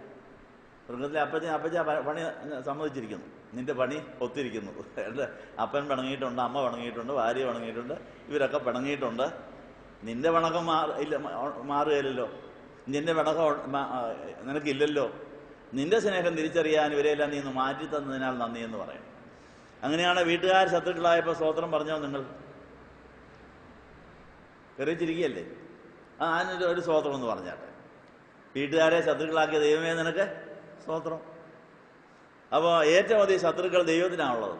മൃഗത്തിലെ അപ്പച്ച പണി സമ്മതിച്ചിരിക്കുന്നു, നിന്റെ പണി ഒത്തിരിക്കുന്നു. എൻ്റെ അപ്പൻ പിണങ്ങിയിട്ടുണ്ട്, അമ്മ പിണങ്ങിയിട്ടുണ്ട്, ഭാര്യ പിണങ്ങിയിട്ടുണ്ട്, ഇവരൊക്കെ പിണങ്ങിയിട്ടുണ്ട്. നിന്റെ പിണക്കം മാറുകയില്ലല്ലോ, നിന്റെ പിണക്കം നിനക്കില്ലല്ലോ. നിന്റെ സ്നേഹം തിരിച്ചറിയാൻ ഇവരെല്ലാം നീ ഒന്ന് മാറ്റി തന്നതിനാൽ നന്ദി എന്ന് പറയണം. അങ്ങനെയാണ് വീട്ടുകാർ ശത്രുക്കളായപ്പോൾ സ്തോത്രം പറഞ്ഞോ? നിങ്ങൾ കയറിച്ചിരിക്കുകയല്ലേ? അതിനൊരു സ്തോത്രം എന്ന് പറഞ്ഞാട്ടെ. വീട്ടുകാരെ ശത്രുക്കളാക്കിയ ദൈവമേ നിനക്ക് സ്തോത്രം. അപ്പോൾ ഏറ്റവും അധികം ശത്രുക്കൾ ദൈവത്തിനാണുള്ളത്.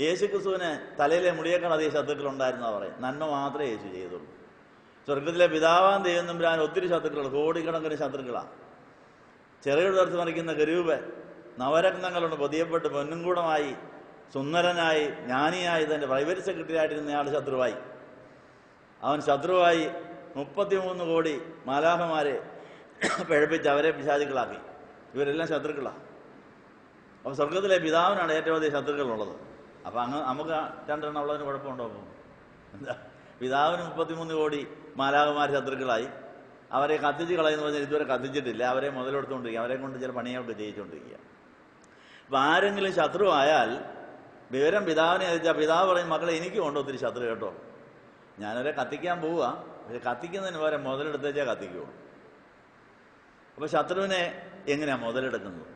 യേശു ക്രിസ്തുവിന് തലയിലെ മുടിയേക്കാൾ അധികം ശത്രുക്കളുണ്ടായിരുന്നാണ് പറയും. നന്മ മാത്രമേ യേശു ചെയ്തുള്ളൂ. സ്വർഗത്തിലെ പിതാവാൻ ദൈവം തമ്പുരാൻ ഒത്തിരി ശത്രുക്കൾ, കോടിക്കണക്കിന് ശത്രുക്കളാണ്. ചെറിയ തരത്ത് മറിക്കുന്ന കരൂപ് നവരത്നങ്ങളുണ്ട് പൊതിയപ്പെട്ട് പൊന്നുംകൂടമായി സുന്ദരനായി ജ്ഞാനിയായി തൻ്റെ പ്രൈവറ്റ് സെക്രട്ടറി ആയിട്ടിരുന്നയാൾ ശത്രുവായി. അവൻ ശത്രുവായി 33 കോടി മാലാഖമാരെ പിഴപ്പിച്ച് അവരെ പിശാചുക്കളാക്കി. ഇവരെല്ലാം ശത്രുക്കളാണ്. അപ്പോൾ സ്വർഗത്തിലെ പിതാവിനാണ് ഏറ്റവും അധികം ശത്രുക്കളുള്ളത്. അപ്പം നമുക്ക് 2 എണ്ണം ഉള്ളതിന് കുഴപ്പമുണ്ടോ? എന്താ? പിതാവിന് 33 കോടി മാലാഖമാർ ശത്രുക്കളായി. അവരെ കത്തിച്ച് കളയെന്ന് പറഞ്ഞാൽ ഇതുവരെ കത്തിച്ചിട്ടില്ല. അവരെ മുതലെടുത്തുകൊണ്ടിരിക്കുക, അവരെ കൊണ്ട് ചില പണിയൊക്കെ ചെയ്യിച്ചുകൊണ്ടിരിക്കുക. അപ്പം ആരെങ്കിലും ശത്രുവായാൽ വിവരം പിതാവിനെ അറിയിച്ചാൽ പിതാവ് പറയും, മക്കളെ എനിക്കും ഉണ്ട് ഒത്തിരി ശത്രു കേട്ടോ, ഞാനവരെ കത്തിക്കാൻ പോവുക, പക്ഷെ കത്തിക്കുന്നതിന് വരെ മുതലെടുത്തേച്ചാൽ കത്തിക്കുള്ളൂ. അപ്പോൾ ശത്രുവിനെ എങ്ങനെയാണ് മുതലെടുക്കുന്നത്?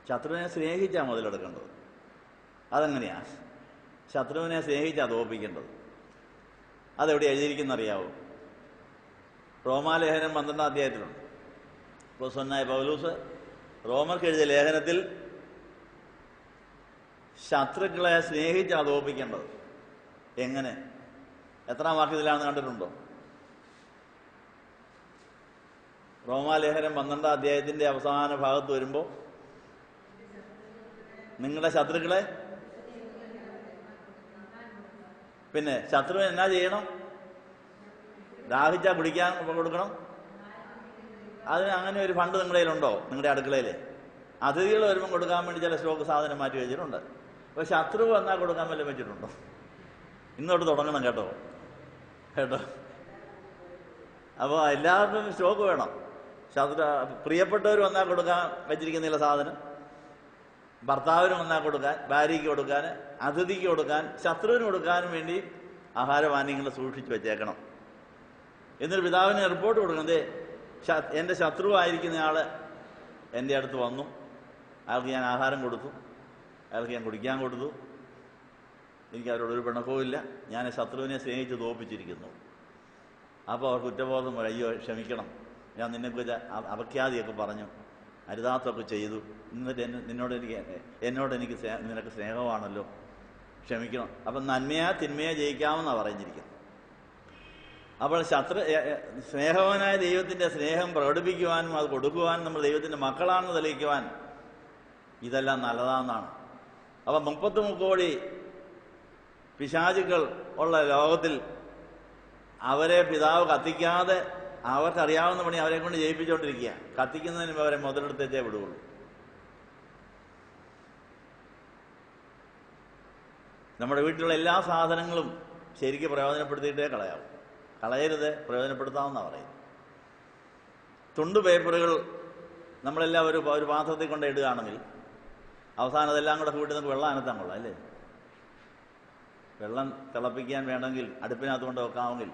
ശത്രുവിനെ സ്നേഹിച്ചാണ് മുതലെടുക്കേണ്ടത്. അതെങ്ങനെയാണ്? ശത്രുവിനെ സ്നേഹിച്ചാണ് തോൽപ്പിക്കേണ്ടത്. അതെവിടെ എഴുതിയിരിക്കുന്നറിയാവോ? റോമാലേഖനം 12-ാം അധ്യായത്തിലുണ്ട്. അപ്പോസ്തലനായ പൗലോസ് റോമർക്ക് എഴുതിയ ലേഖനത്തിൽ ശത്രുക്കളെ സ്നേഹിച്ചാണ് തോൽപ്പിക്കേണ്ടത്. എങ്ങനെ? എത്രാം വാക്യത്തിലാണെന്ന് കണ്ടിട്ടുണ്ടോ? റോമാലേഖനം 12-ാം അധ്യായത്തിൻ്റെ അവസാന ഭാഗത്ത് വരുമ്പോൾ നിങ്ങളുടെ ശത്രുക്കളെ, പിന്നെ ശത്രുവിന് എന്നാ ചെയ്യണം? ദാഹിച്ചാൽ കുടിക്കാൻ കൊടുക്കണം. അതിന് അങ്ങനെ ഒരു ഫണ്ട് നിങ്ങളുടെ കയ്യിലുണ്ടോ? നിങ്ങളുടെ അടുക്കളയിൽ അതിഥികൾ വരുമ്പം കൊടുക്കാൻ വേണ്ടി ചില സ്റ്റോക്ക് സാധനം മാറ്റി വെച്ചിട്ടുണ്ട്. അപ്പോൾ ശത്രു വന്നാൽ കൊടുക്കാൻ വല്ലതും വെച്ചിട്ടുണ്ടോ? ഇന്നോട്ട് തുടങ്ങണം കേട്ടോ. അപ്പോൾ എല്ലാവർക്കും സ്റ്റോക്ക് വേണം. പ്രിയപ്പെട്ടവർ വന്നാൽ കൊടുക്കാൻ വെച്ചിരിക്കുന്നില്ല സാധനം, ഭർത്താവിന് വന്നാൽ കൊടുക്കാൻ, ഭാര്യയ്ക്ക് കൊടുക്കാൻ, അതിഥിക്ക് കൊടുക്കാൻ, ശത്രുവിന് കൊടുക്കാനും വേണ്ടി ആഹാരപാനീയങ്ങൾ സൂക്ഷിച്ച് വെച്ചേക്കണം. എന്നിട്ട് പിതാവിന് റിപ്പോർട്ട് കൊടുക്കുന്നത്, എൻ്റെ ശത്രുവായിരിക്കുന്നയാൾ എൻ്റെ അടുത്ത് വന്നു, അയാൾക്ക് ഞാൻ ആഹാരം കൊടുത്തു, അയാൾക്ക് ഞാൻ കുടിക്കാൻ കൊടുത്തു, എനിക്ക് അവരോടൊരു പിണക്കവും ഇല്ല, ഞാൻ ശത്രുവിനെ സ്നേഹിച്ച് തോൽപ്പിച്ചിരിക്കുന്നു. അപ്പോൾ അവർ കുറ്റബോധം, അയ്യോ ക്ഷമിക്കണം, ഞാൻ നിന്നെക്കുറിച്ച് അപഖ്യാതിയൊക്കെ പറഞ്ഞു, അരുതാത്തൊക്കെ ചെയ്തു, എന്നിട്ട് എന്നോട് എനിക്ക് നിനക്ക് സ്നേഹമാണല്ലോ, ക്ഷമിക്കണം. അപ്പം നന്മയാ തിന്മയെ ജയിക്കാമെന്നാണ് പറഞ്ഞിരിക്കുന്നത്. അപ്പോൾ സ്നേഹവാനായ ദൈവത്തിൻ്റെ സ്നേഹം പ്രകടിപ്പിക്കുവാനും അത് കൊടുക്കുവാനും നമ്മൾ ദൈവത്തിൻ്റെ മക്കളാണെന്ന് തെളിയിക്കുവാൻ ഇതെല്ലാം നല്ലതാണെന്നാണ്. അപ്പം 33 കോടി പിശാചുക്കൾ ഉള്ള ലോകത്തിൽ അവരെ പിതാവ് കത്തിക്കാതെ അവർക്കറിയാവുന്ന പണി അവരെ കൊണ്ട് ജയിപ്പിച്ചുകൊണ്ടിരിക്കുക. കത്തിക്കുന്നതിന് അവരെ മുതലെടുത്തേച്ചേ വിടുകയുള്ളൂ. നമ്മുടെ വീട്ടിലുള്ള എല്ലാ സാധനങ്ങളും ശരിക്കും പ്രയോജനപ്പെടുത്തിയിട്ടേ കളയാവും. കളയരുത്, പ്രയോജനപ്പെടുത്താമെന്നാണ് പറയുന്നത്. തുണ്ട് പേപ്പറുകൾ നമ്മളെല്ലാം ഒരു പാത്രത്തിൽ കൊണ്ട് ഇടുകയാണെങ്കിൽ അവസാനം അതെല്ലാം കൂടെ കൂട്ടി നമുക്ക് വെള്ളം അനത്താൻ കൊള്ളാം അല്ലേ? വെള്ളം തിളപ്പിക്കാൻ വേണമെങ്കിൽ അടുപ്പിനകത്ത് കൊണ്ട് വെക്കാമെങ്കിൽ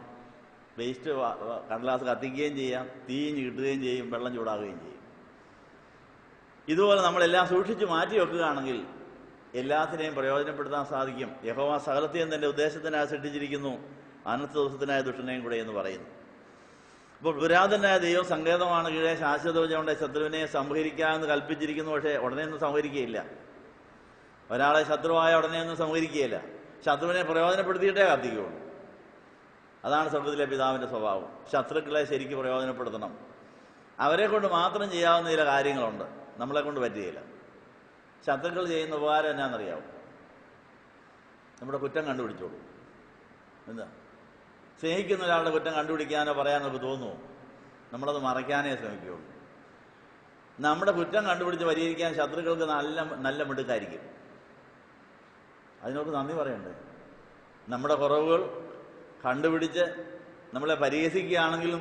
വേസ്റ്റ് കടലാസ് കത്തിക്കുകയും ചെയ്യാം, തീഞ്ഞ് കിട്ടുകയും ചെയ്യും, വെള്ളം ചൂടാകുകയും ചെയ്യും. ഇതുപോലെ നമ്മളെല്ലാം സൂക്ഷിച്ച് മാറ്റി വെക്കുകയാണെങ്കിൽ എല്ലാത്തിനെയും പ്രയോജനപ്പെടുത്താൻ സാധിക്കും. യഹോവ സകലത്തെയും തൻ്റെ ഉദ്ദേശത്തിനായി സൃഷ്ടിച്ചിരിക്കുന്നു, അനർത്ഥ ദിവസത്തിനായ ദുഷ്ടനെയും കൂടെ എന്ന് പറയുന്നു. അപ്പോൾ പുരാതനായ ദൈവം സങ്കേതമാണ് കീഴെ ശാശ്വതോജമുണ്ട് ശത്രുവിനെ സംഹരിക്കാമെന്ന് കൽപ്പിച്ചിരിക്കുന്നു. പക്ഷേ ഉടനെയൊന്നും സംഹരിക്കുകയില്ല. ഒരാളെ ശത്രുവായ ഉടനെയൊന്നും സംഹരിക്കുകയില്ല. ശത്രുവിനെ പ്രയോജനപ്പെടുത്തിയിട്ടേ കത്തിക്കുകയുള്ളൂ. അതാണ് സ്വർഗ്ഗത്തിലെ പിതാവിൻ്റെ സ്വഭാവം. ശത്രുക്കളെ ശരിക്കും പ്രയോജനപ്പെടുത്തണം. അവരെ കൊണ്ട് മാത്രം ചെയ്യാവുന്ന ചില കാര്യങ്ങളുണ്ട്, നമ്മളെ കൊണ്ട് പറ്റുകയില്ല. ശത്രുക്കൾ ചെയ്യുന്ന ഉപകാരം എന്നാണെന്നറിയാവും? നമ്മുടെ കുറ്റം കണ്ടുപിടിച്ചോളൂ. എന്താ? സ്നേഹിക്കുന്ന ഒരാളുടെ കുറ്റം കണ്ടുപിടിക്കാനോ പറയാനോ നമുക്ക് തോന്നുമോ? നമ്മളത് മറയ്ക്കാനേ ശ്രമിക്കുകയുള്ളൂ. നമ്മുടെ കുറ്റം കണ്ടുപിടിച്ച് പരിഹരിക്കാൻ ശത്രുക്കൾക്ക് നല്ല മിടുക്കായിരിക്കും. അതിനൊക്കെ നന്ദി പറയണ്ടേ? നമ്മുടെ കുറവുകൾ കണ്ടുപിടിച്ച് നമ്മളെ പരിഹസിക്കുകയാണെങ്കിലും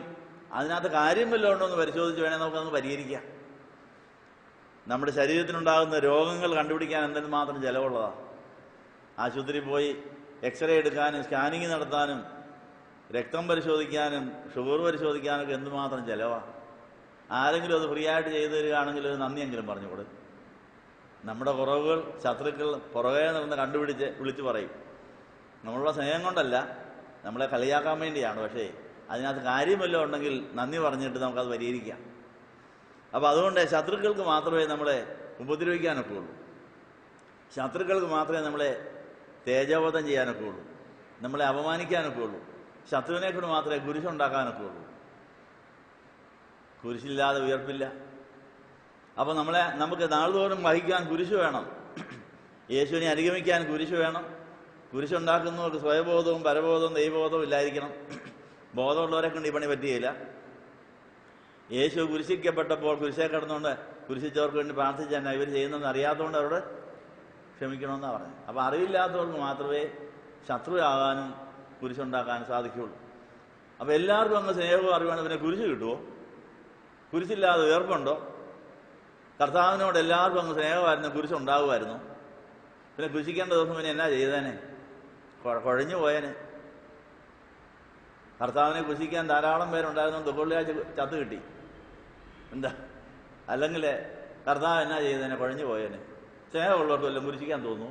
അതിനകത്ത് കാര്യം വല്ലതും ഉണ്ടോ എന്ന് പരിശോധിച്ച് വേണേൽ നമുക്കതൊന്ന് പരിഹരിക്കാം. നമ്മുടെ ശരീരത്തിനുണ്ടാകുന്ന രോഗങ്ങൾ കണ്ടുപിടിക്കാൻ എന്തെങ്കിലും മാത്രം ചിലവുള്ളതാണ്. ആശുപത്രിയിൽ പോയി എക്സ്റേ എടുക്കാനും സ്കാനിങ് നടത്താനും രക്തം പരിശോധിക്കാനും ഷുഗർ പരിശോധിക്കാനൊക്കെ എന്തുമാത്രം ചിലവാണ്. ആരെങ്കിലും അത് ഫ്രീ ആയിട്ട് ചെയ്തു തരികയാണെങ്കിൽ ഒരു നന്ദിയെങ്കിലും പറഞ്ഞുകൂടെ? നമ്മുടെ കുറവുകൾ ശത്രുക്കൾ പുറകെ നടന്ന് കണ്ടുപിടിച്ച് വിളിച്ചു പറയും. നമ്മളുടെ സ്നേഹം കൊണ്ടല്ല, നമ്മളെ കളിയാക്കാൻ വേണ്ടിയാണ്. പക്ഷേ അതിനകത്ത് കാര്യമല്ലോ ഉണ്ടെങ്കിൽ നന്ദി പറഞ്ഞിട്ട് നമുക്കത് പരിഹരിക്കാം. അപ്പോൾ അതുകൊണ്ട് ശത്രുക്കൾക്ക് മാത്രമേ നമ്മളെ ഉപദ്രവിക്കാനൊക്കെ ഉള്ളൂ. ശത്രുക്കൾക്ക് മാത്രമേ നമ്മളെ തേജോവധം ചെയ്യാനൊക്കെ ഉള്ളൂ, നമ്മളെ അപമാനിക്കാനൊക്കെ ഉള്ളൂ. ശത്രുവിനെ കൊണ്ട് മാത്രമേ കുരിശുണ്ടാക്കാനൊക്കെ ഉള്ളൂ. കുരിശില്ലാതെ ഉയർപ്പില്ല. അപ്പോൾ നമുക്ക് നാൾതോറും വഹിക്കാൻ കുരിശ് വേണം. യേശുവിനെ അനുഗമിക്കാൻ കുരിശ് വേണം. കുരിശുണ്ടാക്കുന്നവർക്ക് സ്വയബോധവും പരബോധവും ദൈവബോധവും ഇല്ലായിരിക്കണം. ബോധമുള്ളവരെ കൊണ്ട് ഈ പണി പറ്റുകയില്ല. യേശു കുരിശിക്കപ്പെട്ടപ്പോൾ കുരിശെ കിടന്നുകൊണ്ട് കുരിശിച്ചവർക്ക് വേണ്ടി പ്രാർത്ഥിച്ച് തന്നെ ഇവർ ചെയ്യുന്നതെന്ന് അറിയാത്തതുകൊണ്ട് അവരോട് ക്ഷമിക്കണമെന്നാണ് പറഞ്ഞത്. അപ്പോൾ അറിവില്ലാത്തവർക്ക് മാത്രമേ ശത്രുവാകാനും കുരിശുണ്ടാക്കാനും സാധിക്കുകയുള്ളൂ. അപ്പോൾ എല്ലാവർക്കും അങ്ങ് സ്നേഹവും അറിവാണ്. പിന്നെ കുരിശ് കിട്ടുമോ? കുരിശില്ലാതെ ഉയർപ്പുണ്ടോ? കർത്താവിനോട് എല്ലാവർക്കും അങ്ങ് സ്നേഹമായിരുന്നു, കുരിശുണ്ടാകുമായിരുന്നു. പിന്നെ കുരിശിക്കേണ്ട ദിവസം പിന്നെ എന്നാ ചെയ്തേനെ? കുഴഞ്ഞു പോയേനെ. കർത്താവിനെ കുരിശിക്കാൻ ധാരാളം പേരുണ്ടായിരുന്നു, ദുഃഖവെള്ളിയാഴ്ച ചത്ത് കിട്ടി. എന്താ? അല്ലെങ്കിൽ കർത്താവ് എന്നാ ചെയ്തേനെ? കുഴഞ്ഞു പോയേനെ. സ്നേഹമുള്ളവർക്ക് വല്ലതും കുരിശിക്കാൻ തോന്നുന്നു?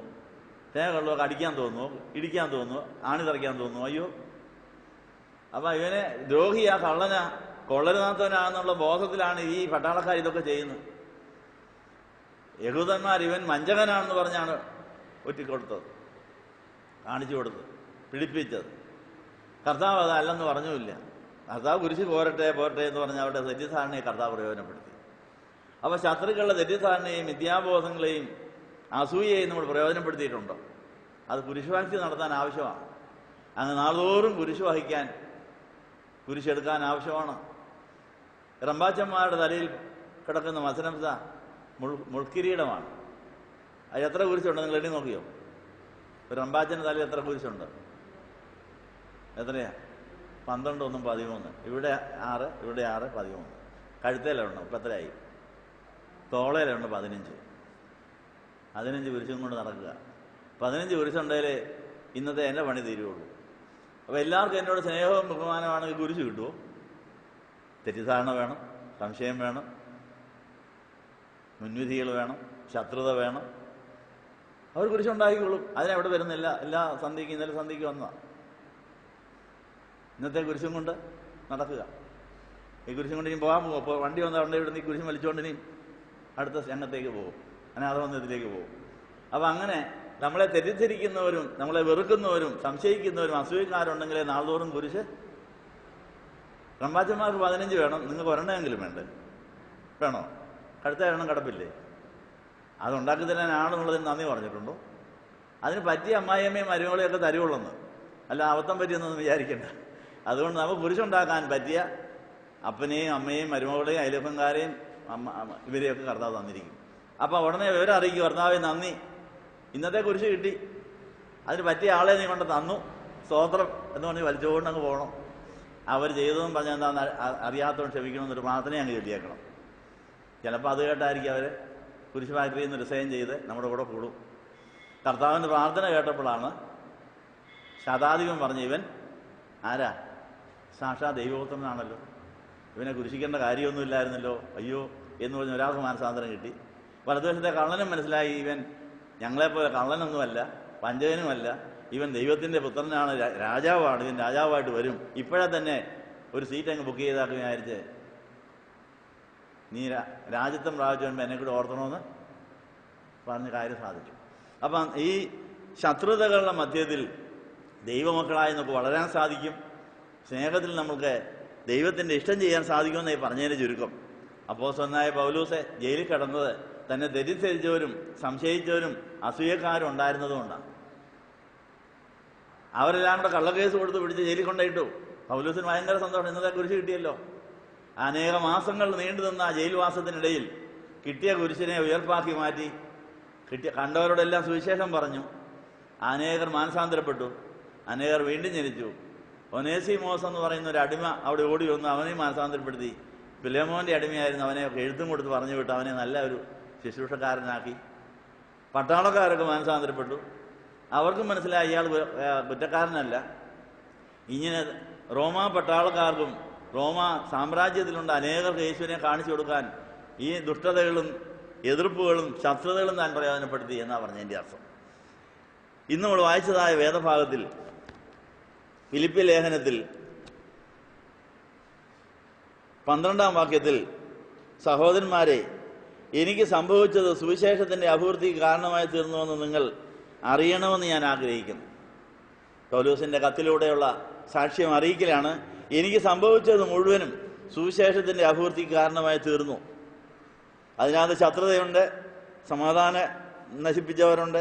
സ്നേഹമുള്ളവർക്ക് അടിക്കാൻ തോന്നുന്നു, ഇടിക്കാൻ തോന്നുന്നു, ആണി തറയ്ക്കാൻ തോന്നുന്നു? അയ്യോ. അപ്പം ഇവനെ ദ്രോഹിയാ, കള്ളനാ, കൊള്ളരുതാത്തവനാണെന്നുള്ള ബോധത്തിലാണ് ഈ പട്ടാളക്കാർ ഇതൊക്കെ ചെയ്യുന്നത്. യഹൂദന്മാർ ഇവൻ വഞ്ചകനാണെന്ന് പറഞ്ഞാണ് ഒറ്റിക്കൊടുത്തത്, കാണിച്ചു കൊടുത്തത്, പിടിപ്പിച്ചത്. കർത്താവ് അതല്ലെന്ന് പറഞ്ഞുമില്ല. കർത്താവ് കുരിശ് പോരട്ടെ എന്ന് പറഞ്ഞ് അവരുടെ തെറ്റിദ്ധാരണയെ കർത്താവ് പ്രയോജനപ്പെടുത്തി. അപ്പോൾ ശത്രുക്കളുടെ തെറ്റിദ്ധാരണയെയും വിദ്യാബോധങ്ങളെയും അസൂയയെയും നമ്മൾ പ്രയോജനപ്പെടുത്തിയിട്ടുണ്ടോ? അത് കുരിശുവാഴ്ച നടത്താൻ ആവശ്യമാണ്. അങ്ങ് നാൾതോറും കുരിശ് വഹിക്കാൻ കുരിശെടുക്കാൻ ആവശ്യമാണ്. റമ്പാച്ചന്മാരുടെ തലയിൽ കിടക്കുന്ന മസനംസ മുൾക്കിരീടമാണ്. അത് എത്ര കുരിശുണ്ട് നിങ്ങൾ എണ്ണി നോക്കിയോ? ഒരു റമ്പാച്ചൻ്റെ തലയിൽ എത്ര കുരിശുണ്ട്? എത്രയാ? 12, 1, 13. ഇവിടെ 6, ഇവിടെ 6, 13. കഴുത്തേലുണ്ട്. ഇപ്പം എത്രയായി? തോളയിലുണ്ട് 15. 15 കുരിശും കൊണ്ട് നടക്കുക. 15 കുരിശുണ്ടെങ്കിലേ ഇന്നത്തെ എൻ്റെ പണി തീരുള്ളൂ. അപ്പോൾ എല്ലാവർക്കും എന്നോട് സ്നേഹവും ബഹുമാനമാണെങ്കിൽ കുരിശ് കിട്ടുമോ? തെറ്റിദ്ധാരണ വേണം, സംശയം വേണം, മുൻവിധികൾ വേണം, ശത്രുത വേണം. അവർ കുരിശുണ്ടാക്കിക്കോളും. അതിനെവിടെ വരുന്നില്ല. എല്ലാ സന്ധിക്കും ഇന്നലെ സന്ധിക്ക് വന്നതാണ്. ഇന്നത്തെ കുരിശും കൊണ്ട് നടക്കുക. ഈ കുരിശും കൊണ്ട് ഇനി പോകാൻ പോകും. അപ്പോൾ വണ്ടി വന്നാൽ വണ്ടി ഇവിടെ നിന്ന് ഈ കുരിശും വലിച്ചുകൊണ്ട് ഇനി അടുത്ത രംഗത്തേക്ക് പോകും, അനാഥമന്ദിരത്തിലേക്ക് പോകും. അപ്പം അങ്ങനെ നമ്മളെ തെറ്റിദ്ധരിക്കുന്നവരും നമ്മളെ വെറുക്കുന്നവരും സംശയിക്കുന്നവരും അസൂയക്കാരുണ്ടെങ്കിലേ നാൾതോറും കുരിശ്. റമ്പാച്ചന്മാർക്ക് 15 വേണം, നിങ്ങൾക്ക് ഒരെണ്ണമെങ്കിലും വേണോ? കടുത്ത എണ്ണം കിടപ്പില്ലേ? അതുണ്ടാക്കി തരാൻ ആണെന്നുള്ളതിന് നന്ദി പറഞ്ഞിട്ടുണ്ടോ? അതിന് പറ്റിയ അമ്മായിയമ്മയും മരുമകളെയൊക്കെ തരുവുള്ളെന്ന്, അല്ല അബദ്ധം പറ്റിയെന്നൊന്നും വിചാരിക്കേണ്ട. അതുകൊണ്ട് നമുക്ക് കുരിശുണ്ടാക്കാൻ പറ്റിയ അപ്പനെയും അമ്മയെയും മരുമകളെയും അയൽവക്കക്കാരെയും ഇവരെയൊക്കെ കർത്താവ് തന്നിരിക്കും. അപ്പം ഉടനെ വിവരം അറിയിക്കും, കർത്താവെ നന്ദി, ഇന്നത്തെ കുരിശ് കിട്ടി, അതിന് പറ്റിയ ആളെ നീ കൊണ്ട് തന്നു, സ്തോത്രം എന്ന് പറഞ്ഞ് വലിച്ചുകൊണ്ട് അങ്ങ് പോകണം. അവർ ചെയ്തതെന്ന് പറഞ്ഞാൽ എന്താണെന്ന് അറിയാത്തവൻ ക്ഷമിക്കണമെന്നൊരു പ്രാർത്ഥന അങ്ങ് ചൊല്ലിയേക്കണം. ചിലപ്പോൾ അത് കേട്ടായിരിക്കും അവർ കുരിശ് ഫാക്ടറിയിൽ നിന്ന് റിസൈൻ ചെയ്ത് നമ്മുടെ കൂടെ കൂടും. കർത്താവിൻ്റെ പ്രാർത്ഥന കേട്ടപ്പോഴാണ് ശതാധിപൻ പറഞ്ഞ്, ഇവൻ ആരാ? സാക്ഷാ ദൈവപുത്രനാണല്ലോ, ഇവനെ കുരിശിക്കേണ്ട കാര്യമൊന്നുമില്ലായിരുന്നല്ലോ, അയ്യോ എന്ന് പറഞ്ഞ് ഒരാൾക്ക് മാനസാന്തരം കിട്ടി. വലതുവശത്തെ കള്ളനും മനസ്സിലായി, ഇവൻ ഞങ്ങളെപ്പോലെ കള്ളനൊന്നുമല്ല, വഞ്ചകനുമല്ല, ഇവൻ ദൈവത്തിൻ്റെ പുത്രനാണ്, രാജാവാണ്, ഇവൻ രാജാവായിട്ട് വരും. ഇപ്പോഴേ തന്നെ ഒരു സീറ്റ് അങ്ങ് ബുക്ക് ചെയ്താക്കി വിചാരിച്ച് നീ രാജ്യത്വം പ്രാപിച്ചുകൊണ്ട് എന്നെ കൂടെ ഓർത്തണമെന്ന് പറഞ്ഞ കാര്യം സാധിച്ചു. അപ്പം ഈ ശത്രുതകളുടെ മധ്യത്തിൽ ദൈവമക്കളായി നമുക്ക് വളരാൻ സാധിക്കും. സ്നേഹത്തിൽ നമുക്ക് ദൈവത്തിൻ്റെ ഇഷ്ടം ചെയ്യാൻ സാധിക്കുമെന്ന് പറഞ്ഞതിന് ചുരുക്കം. അപ്പോസ്തലനായ പൗലോസ് ജയിലിൽ കിടന്നത് തന്നെ തെറ്റിദ്ധരിച്ചവരും സംശയിച്ചവരും അസൂയക്കാരും ഉണ്ടായിരുന്നതുകൊണ്ടാണ്. അവരെല്ലാം കൂടെ കള്ളക്കേസ് കൊടുത്ത് പിടിച്ച് ജയിലിൽ കൊണ്ടിട്ടു. പൗലോസിന് ഭയങ്കര സന്തോഷം, ഇന്നത്തെ കുരിശ് കിട്ടിയല്ലോ. അനേക മാസങ്ങൾ നീണ്ടു നിന്ന ജയിൽവാസത്തിനിടയിൽ കിട്ടിയ കുരിശിനെ ഉയർപ്പാക്കി മാറ്റി കണ്ടവരോടെല്ലാം സുവിശേഷം പറഞ്ഞു. അനേകർ മാനസാന്തരപ്പെട്ടു, അനേകർ വീണ്ടും ജനിച്ചു. ഒനേസിമോസ് എന്ന് പറയുന്ന ഒരു അടിമ അവിടെ ഓടി വന്ന് അവനെയും മാനസാന്തരപ്പെടുത്തി. ഫിലേമോൻ്റെ അടിമയായിരുന്നു, അവനെ എഴുത്തും കൊടുത്ത് പറഞ്ഞു വിട്ട് അവനെ നല്ല ഒരു ശുശ്രൂഷക്കാരനാക്കി. പട്ടാളക്കാരൊക്കെ മാനസാന്തരപ്പെട്ടു. അവർക്കും മനസ്സിലായി ഇയാൾ കുറ്റക്കാരനല്ല. ഇങ്ങനെ റോമാ പട്ടാളക്കാർക്കും റോമാ സാമ്രാജ്യത്തിലുണ്ട് അനേകർക്ക് യേശുവിനെ കാണിച്ചു കൊടുക്കാൻ ഈ ദുഷ്ടതകളും എതിർപ്പുകളും ശത്രുതകളും താൻ പ്രയോജനപ്പെടുത്തി എന്നാണ് പറഞ്ഞതിൻ്റെ അർത്ഥം. ഇന്ന് നമ്മൾ വായിച്ചതായ വേദഭാഗത്തിൽ ഫിലിപ്പി ലേഖനത്തിൽ 12-ാം വാക്യത്തിൽ, സഹോദരന്മാരെ, എനിക്ക് സംഭവിച്ചത് സുവിശേഷത്തിൻ്റെ അഭിവൃദ്ധിക്ക് കാരണമായി തീർന്നുവെന്ന് നിങ്ങൾ അറിയണമെന്ന് ഞാൻ ആഗ്രഹിക്കുന്നു. പൗലോസിൻ്റെ കത്തിലൂടെയുള്ള സാക്ഷ്യം അറിയിക്കലാണ്. എനിക്ക് സംഭവിച്ചത് മുഴുവനും സുവിശേഷത്തിൻ്റെ അഭിവൃദ്ധിക്ക് കാരണമായി തീർന്നു. അതിനകത്ത് ശത്രുതയുണ്ട്, സമാധാനം നശിപ്പിച്ചവരുണ്ട്,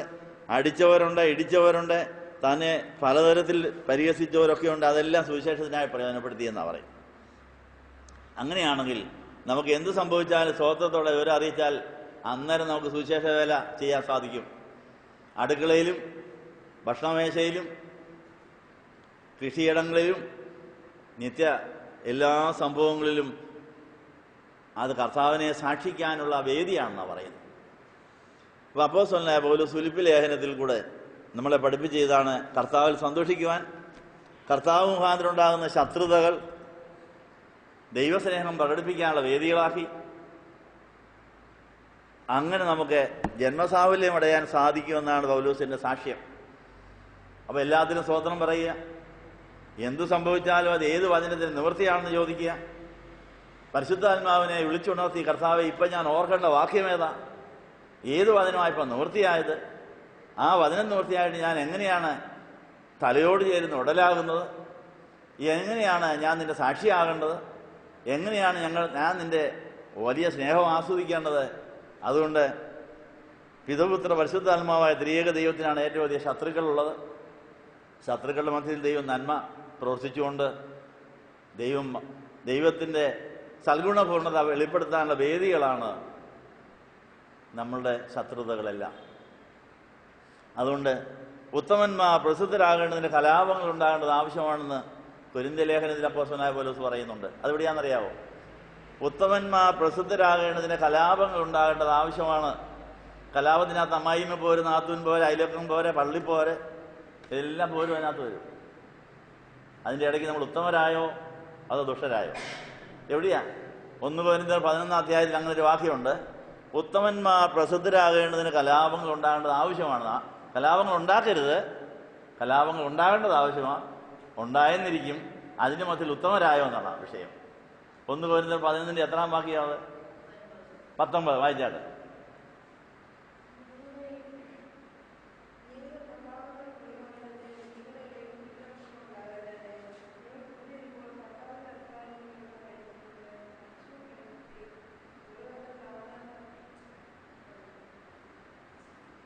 അടിച്ചവരുണ്ട്, ഇടിച്ചവരുണ്ട്, തന്നെ പലതരത്തിൽ പരിഹസിച്ചവരൊക്കെ ഉണ്ട്. അതെല്ലാം സുവിശേഷത്തിനായി പ്രയോജനപ്പെടുത്തിയെന്നാണ് പറയും. അങ്ങനെയാണെങ്കിൽ നമുക്ക് എന്ത് സംഭവിച്ചാലും സ്വതന്ത്രത്തോടെ വിവരം അറിയിച്ചാൽ അന്നേരം നമുക്ക് സുവിശേഷ വേല ചെയ്യാൻ സാധിക്കും. അടുക്കളയിലും ഭക്ഷണമേശയിലും കൃഷിയിടങ്ങളിലും നിത്യ എല്ലാ സംഭവങ്ങളിലും അത് കർത്താവിനെ സാക്ഷിക്കാനുള്ള വേദിയാണെന്നാണ് പറയുന്നത്. അപ്പോൾ അപ്പോസ്തലനായ പൗലോസ് ഫിലിപ്പി ലേഖനത്തിൽ കൂടെ നമ്മളെ പഠിപ്പിച്ചതാണ് കർത്താവിൽ സന്തോഷിക്കുവാൻ, കർത്താവ് മുഖാന്തരം ഉണ്ടാകുന്ന ശത്രുതകൾ ദൈവസ്നേഹം പ്രകടിപ്പിക്കാനുള്ള വേദികളാക്കി അങ്ങനെ നമുക്ക് ജന്മസാഫല്യം അടയാൻ സാധിക്കുമെന്നാണ് പൗലോസിൻ്റെ സാക്ഷ്യം. അപ്പോൾ എല്ലാത്തിനും സ്തോത്രം പറയുക, എന്തു സംഭവിച്ചാലും അത് ഏത് വചനത്തിന് നിവൃത്തിയാണെന്ന് ചോദിക്കുക. പരിശുദ്ധാത്മാവിനെ വിളിച്ചുണർത്തി, കർത്താവെ ഇപ്പം ഞാൻ ഓർക്കേണ്ട വാക്യമേതാ, ഏത് വചനമായിപ്പോൾ നിവൃത്തിയായത്, ആ വചനം നിവൃത്തിയായിട്ട് ഞാൻ എങ്ങനെയാണ് തലയോട് ചേരുന്ന ഉടലാകുന്നത്, എങ്ങനെയാണ് ഞാൻ നിൻ്റെ സാക്ഷിയാകേണ്ടത്, എങ്ങനെയാണ് ഞാൻ നിൻ്റെ വലിയ സ്നേഹം ആസ്വദിക്കേണ്ടത്. അതുകൊണ്ട് പിതൃപുത്ര പരിശുദ്ധാത്മാവായ ത്രിയേക ദൈവത്തിനാണ് ഏറ്റവും വലിയ ശത്രുക്കളുള്ളത്. ശത്രുക്കളുടെ മധ്യത്തിൽ ദൈവം നന്മ പ്രവർത്തിച്ചുകൊണ്ട് ദൈവത്തിൻ്റെ സൽഗുണപൂർണ്ണത വെളിപ്പെടുത്താനുള്ള വേദികളാണ് നമ്മളുടെ ശത്രുതകളെല്ലാം. അതുകൊണ്ട് ഉത്തമന്മാർ പ്രസിദ്ധരാകേണ്ടതിന് കലാപങ്ങൾ ഉണ്ടാകേണ്ടത് ആവശ്യമാണെന്ന് കൊരിന്ത്യ ലേഖനത്തിൽ അപ്പോസ്തലനായ പൗലോസ് പറയുന്നുണ്ട്. അതെവിടെയാണെന്നറിയാവോ? ഉത്തമന്മാർ പ്രസിദ്ധരാകേണ്ടതിന് കലാപങ്ങൾ ഉണ്ടാകേണ്ടത് ആവശ്യമാണ്. കലാപത്തിനകത്ത് അമ്മായിമ്മ പോര്, നാത്തൂൻ പോരെ, അയൽവക്കം പോരെ, പള്ളി പോരെ, എല്ലാം പോരും അതിനകത്ത് വരും. അതിൻ്റെ ഇടയ്ക്ക് നമ്മൾ ഉത്തമരായോ അതോ ദുഷ്ടരായോ? എവിടെയാ? 1 കൊരിന്ത്യർ 11 അധ്യായത്തിൽ അങ്ങനെ ഒരു വാക്യമുണ്ട്, ഉത്തമന്മാർ പ്രസിദ്ധരാകേണ്ടതിന് കലാപങ്ങൾ ഉണ്ടാകേണ്ടത് ആവശ്യമാണ്. കലാപങ്ങൾ ഉണ്ടാക്കരുത്, കലാപങ്ങൾ ഉണ്ടാകേണ്ടത് ആവശ്യമാണ്. ഉണ്ടായെന്നിരിക്കും, അതിന് മധ്യത്തിൽ ഉത്തമരായോ എന്നാണ് വിഷയം. 1 കൊരിന്ത്യർ 11 എത്രാം വാക്യമാണ്? 19 വായിച്ചാട്ട്.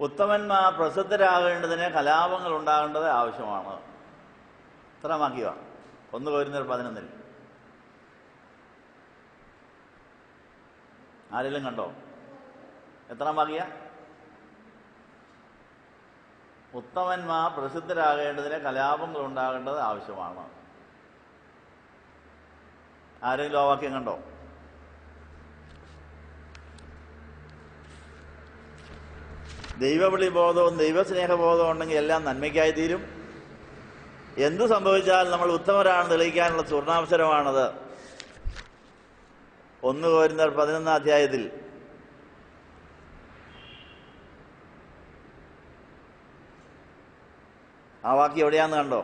ഉത്തമന്മാർ പ്രസിദ്ധരാകേണ്ടതിന് കലാപങ്ങൾ ഉണ്ടാകേണ്ടത് ആവശ്യമാണ്. എത്ര വാക്യമാണ്? 1 കൊരിന്ത്യർ 11. ആരെങ്കിലും കണ്ടോ? എത്രാം വാക്യ? ഉത്തമന്മാർ പ്രസിദ്ധരാകേണ്ടതിന് കലാപങ്ങൾ ഉണ്ടാകേണ്ടത് ആവശ്യമാണ്. ആരെങ്കിലും ആ വാക്യം കണ്ടോ? ദൈവവിളി ബോധവും ദൈവസ്നേഹബോധവും ഉണ്ടെങ്കിൽ എല്ലാം നന്മയ്ക്കായി തീരും. എന്തു സംഭവിച്ചാൽ നമ്മൾ ഉത്തമരാണെന്ന് തെളിയിക്കാനുള്ള സുവർണാവസരമാണത്. 1 കൊരിന്ത്യർ 11 അധ്യായത്തിൽ ആ വാക്യം എവിടെയാന്ന് കണ്ടോ?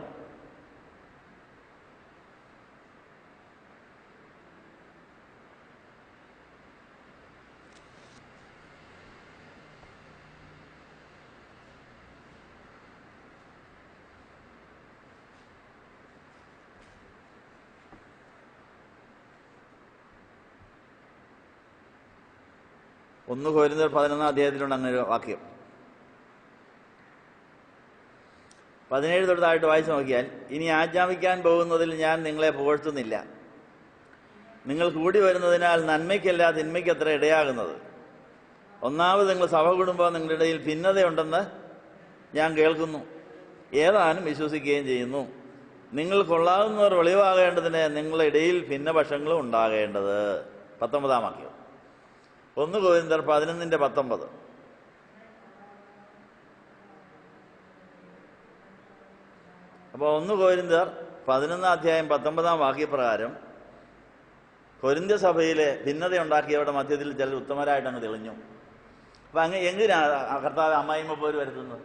ഒന്ന് കൊരിന്ത്യർ 11 അധ്യായത്തിലുണ്ട് അങ്ങനെ ഒരു വാക്യം. 17 തൊട്ട് വായിച്ചു നോക്കിയാൽ, ഇനി ആജ്ഞാപിക്കാൻ പോകുന്നതിൽ ഞാൻ നിങ്ങളെ പുകഴ്ത്തുന്നില്ല. നിങ്ങൾ കൂടി വരുന്നതിനാൽ നന്മയ്ക്കല്ല തിന്മയ്ക്കത്ര ഇടയാകുന്നത്. ഒന്നാമത് നിങ്ങൾ സഭ കുടുംബം നിങ്ങളുടെ ഇടയിൽ ഭിന്നതയുണ്ടെന്ന് ഞാൻ കേൾക്കുന്നു, ഏതാനും വിശ്വസിക്കുകയും ചെയ്യുന്നു. നിങ്ങൾ കൊള്ളാവുന്നവർ വെളിവാകേണ്ടതിന് നിങ്ങളുടെ ഇടയിൽ ഭിന്നപക്ഷങ്ങളും ഉണ്ടാകേണ്ടത്. 19 വാക്യം. 1 കൊരിന്ത്യർ 11:19. അപ്പോൾ 1 കൊരിന്ത്യർ 11 അധ്യായം 19 വാക്യപ്രകാരം കൊരിന്ത്യ സഭയിലെ ഭിന്നതയുണ്ടാക്കിയവരുടെ മധ്യത്തിൽ ചിലർ ഉത്തമരായിട്ട് അങ്ങ് തെളിഞ്ഞു. അപ്പം അങ്ങ് എങ്ങനെയാണ് കർത്താവ് അമ്മായിമ്മ പോര് വരുത്തുന്നത്?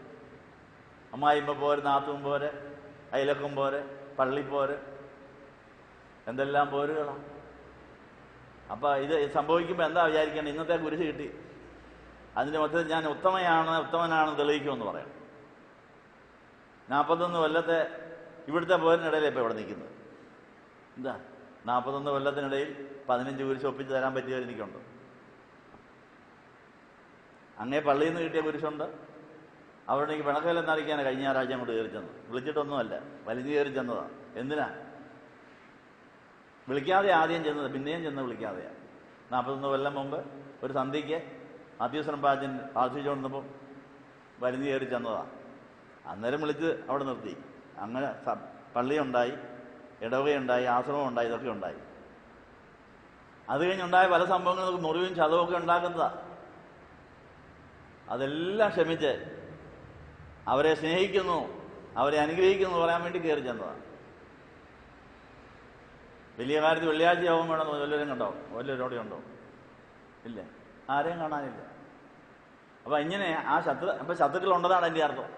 അമ്മായിമ്മ പോര്, നാത്തും പോര്, അയലക്കം പോര്, പള്ളി പോര്, എന്തെല്ലാം പോരുകളാണ്. അപ്പം ഇത് സംഭവിക്കുമ്പോൾ എന്താ വിചാരിക്കേണ്ടത്? ഇന്നത്തെ കുരിശ് കിട്ടി, അതിൻ്റെ മൊത്തത്തിൽ ഞാൻ ഉത്തമനാണെന്ന് തെളിയിക്കുമെന്ന് പറയാം. 41 കൊല്ലത്തെ ഇവിടുത്തെ പോരിനിടയിൽ ഇപ്പോൾ ഇവിടെ നിൽക്കുന്നത് എന്താ? 41 കൊല്ലത്തിനിടയിൽ 15 കുരിശ് ഒപ്പിച്ച് തരാൻ പറ്റിയവർ എനിക്കുണ്ട്. അങ്ങേ പള്ളിയിൽ നിന്ന് കിട്ടിയ കുരിശുണ്ട്. അവിടെ എനിക്ക് പിണക്കലെന്നറിയിക്കാനാണ് കഴിഞ്ഞ ഞായറാഴ്ച അങ്ങോട്ട് കയറി ചെന്നത്. വിളിച്ചിട്ടൊന്നുമല്ല, വലിഞ്ഞു കയറി ചെന്നതാണ്. എന്തിനാ വിളിക്കാതെ ആദ്യം ചെന്നത്? പിന്നെയും ചെന്ന് വിളിക്കാതെയാണ്. 41 കൊല്ലം മുമ്പ് ഒരു സന്ധ്യയ്ക്ക് മധ്യസ്ഥനം പാചൻ പ്രാർത്ഥിച്ചുകൊണ്ടിരുന്നപ്പോൾ വലിഞ്ഞു കയറി ചെന്നതാണ്. അന്നേരം വിളിച്ച് അവിടെ നിർത്തി. അങ്ങനെ പള്ളിയുണ്ടായി, ഇടവകയുണ്ടായി, ആശ്രമമുണ്ടായി, ഇതൊക്കെ ഉണ്ടായി. അത് കഴിഞ്ഞുണ്ടായ പല സംഭവങ്ങളും മുറിവും ചതവൊക്കെ ഉണ്ടാക്കുന്നതാണ്. അതെല്ലാം ക്ഷമിച്ച് അവരെ സ്നേഹിക്കുന്നു, അവരെ അനുഗ്രഹിക്കുന്നു പറയാൻ വേണ്ടി കയറി ചെന്നതാണ്. വലിയ കാര്യത്തിൽ വെള്ളിയാഴ്ച യോഗം വേണമെന്ന് വല്ലവരും കണ്ടോ? വല്ലവരോടെ ഉണ്ടോ? ഇല്ല, ആരെയും കാണാനില്ല. അപ്പം ഇങ്ങനെ അപ്പം ശത്രുക്കളുണ്ടെന്നാണ് എൻ്റെ അർത്ഥം.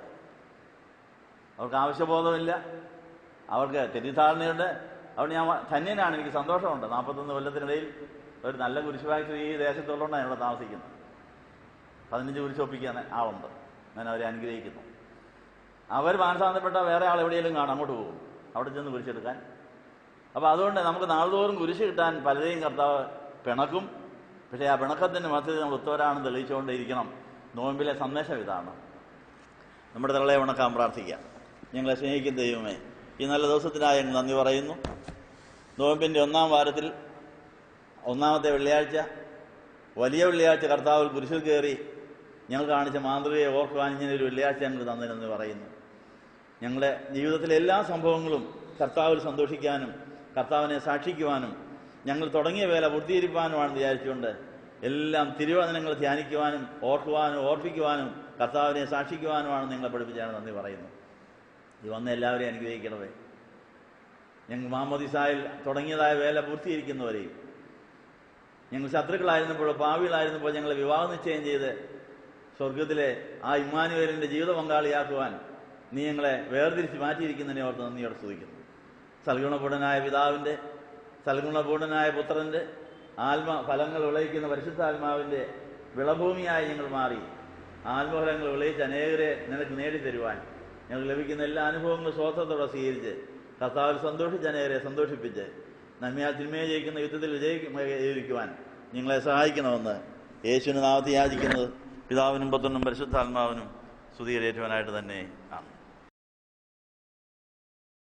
അവർക്ക് ആവശ്യബോധമില്ല, അവർക്ക് തെറ്റിദ്ധാരണയുണ്ട്. അവിടെ ഞാൻ ധന്യനാണ്, എനിക്ക് സന്തോഷമുണ്ട്. 41 കൊല്ലത്തിനിടയിൽ ഒരു നല്ല കുരിശുവാഴ്ച ഈ ദേശത്തുള്ളതുകൊണ്ടാണ് ഇവിടെ താമസിക്കുന്നത്. 15 കുരിശ് ഒപ്പിക്കാൻ ആളുണ്ട്. ഞാൻ അവരെ അനുഗ്രഹിക്കുന്നു. അവർ മാനസാന്തരപ്പെട്ട വേറെ ആൾ എവിടെയെങ്കിലും കാണാം, അങ്ങോട്ട് പോകും, അവിടെ ചെന്ന് കുരിശെടുക്കാൻ. അപ്പോൾ അതുകൊണ്ട് നമുക്ക് നാളുതോറും കുരിശ് കിട്ടാൻ പലരെയും കർത്താവ് പിണക്കും. പക്ഷേ ആ പിണക്കത്തിൻ്റെ മധ്യത്തിൽ നമ്മൾ ഉത്തവരാണെന്ന് തെളിയിച്ചുകൊണ്ടേയിരിക്കണം. നോമ്പിലെ സന്ദേശം ഇതാണ്. നമ്മുടെ തലയെ ഉണക്കാൻ പ്രാർത്ഥിക്കാം. ഞങ്ങളെ സ്നേഹിക്കുന്ന ദൈവമേ, ഈ നല്ല ദിവസത്തിനായി ഞങ്ങൾ നന്ദി പറയുന്നു. നോയമ്പിൻ്റെ ഒന്നാം വാരത്തിൽ ഒന്നാമത്തെ വെള്ളിയാഴ്ച, വലിയ വെള്ളിയാഴ്ച കർത്താവിൽ കുരിശിൽ കയറി ഞങ്ങൾ കാണിച്ച മാതൃകയെ ഓർക്കുവാൻ ഇങ്ങനൊരു വെള്ളിയാഴ്ച ഞങ്ങൾ തന്നതെന്ന് പറയുന്നു. ഞങ്ങളുടെ ജീവിതത്തിലെ എല്ലാ സംഭവങ്ങളും കർത്താവിൽ സന്തോഷിക്കാനും കർത്താവിനെ സാക്ഷിക്കുവാനും ഞങ്ങൾ തുടങ്ങിയ വേല പൂർത്തീകരിക്കുവാനുമാണെന്ന് വിചാരിച്ചുകൊണ്ട് എല്ലാം തിരുവചനങ്ങൾ ധ്യാനിക്കുവാനും ഓർക്കുവാനും ഓർപ്പിക്കുവാനും കർത്താവിനെ സാക്ഷിക്കുവാനുമാണ് നിങ്ങളെ പഠിപ്പിച്ചാണ് നന്ദി പറയുന്നു. ഇത് വന്ന് എല്ലാവരെയും അനുഗ്രഹിക്കണമേ. ഞങ്ങൾ മാമോദിസായിൽ തുടങ്ങിയതായ വേല പൂർത്തീകരിക്കുന്നവരെയും ഞങ്ങൾ ശത്രുക്കളായിരുന്നപ്പോൾ പാവികളായിരുന്നപ്പോൾ ഞങ്ങളെ വിവാഹ നിശ്ചയം ചെയ്ത് സ്വർഗത്തിലെ ആ ഇമ്മാനുവേലിൻ്റെ ജീവിത പങ്കാളിയാക്കുവാൻ നീ ഞങ്ങളെ വേർതിരിച്ച് മാറ്റിയിരിക്കുന്നതിനെ ഓർത്ത് നന്ദിയോടെ സ്തുതിക്കുന്നു. സൽഗുണപൂർണനായ പിതാവിൻ്റെ, സൽഗുണപൂർണനായ പുത്രൻ്റെ, ഫലങ്ങൾ വിളയിക്കുന്ന പരിശുദ്ധാത്മാവിൻ്റെ വിളഭൂമിയായി ഞങ്ങൾ മാറി ആത്മഫലങ്ങൾ വിളയിച്ച് അനേകരെ നിനക്ക് നേടിത്തരുവാൻ ഞങ്ങൾ ലഭിക്കുന്ന എല്ലാ അനുഭവങ്ങളും സ്വതന്ത്രത്തോടെ സ്വീകരിച്ച് കർത്താവിൽ സന്തോഷിച്ച് അനേകരെ സന്തോഷിപ്പിച്ച് നന്മയാൽ തിന്മയെ ജയിക്കുന്ന യുദ്ധത്തിൽ വിജയിക്കുവാൻ നിങ്ങളെ സഹായിക്കണമെന്ന് യേശുവിന് നാമത്തിൽ യാചിക്കുന്നത് പിതാവിനും പുത്രനും പരിശുദ്ധാത്മാവിനും സ്തുതിയേറ്റുവാനായിട്ട് തന്നെ ആണ്.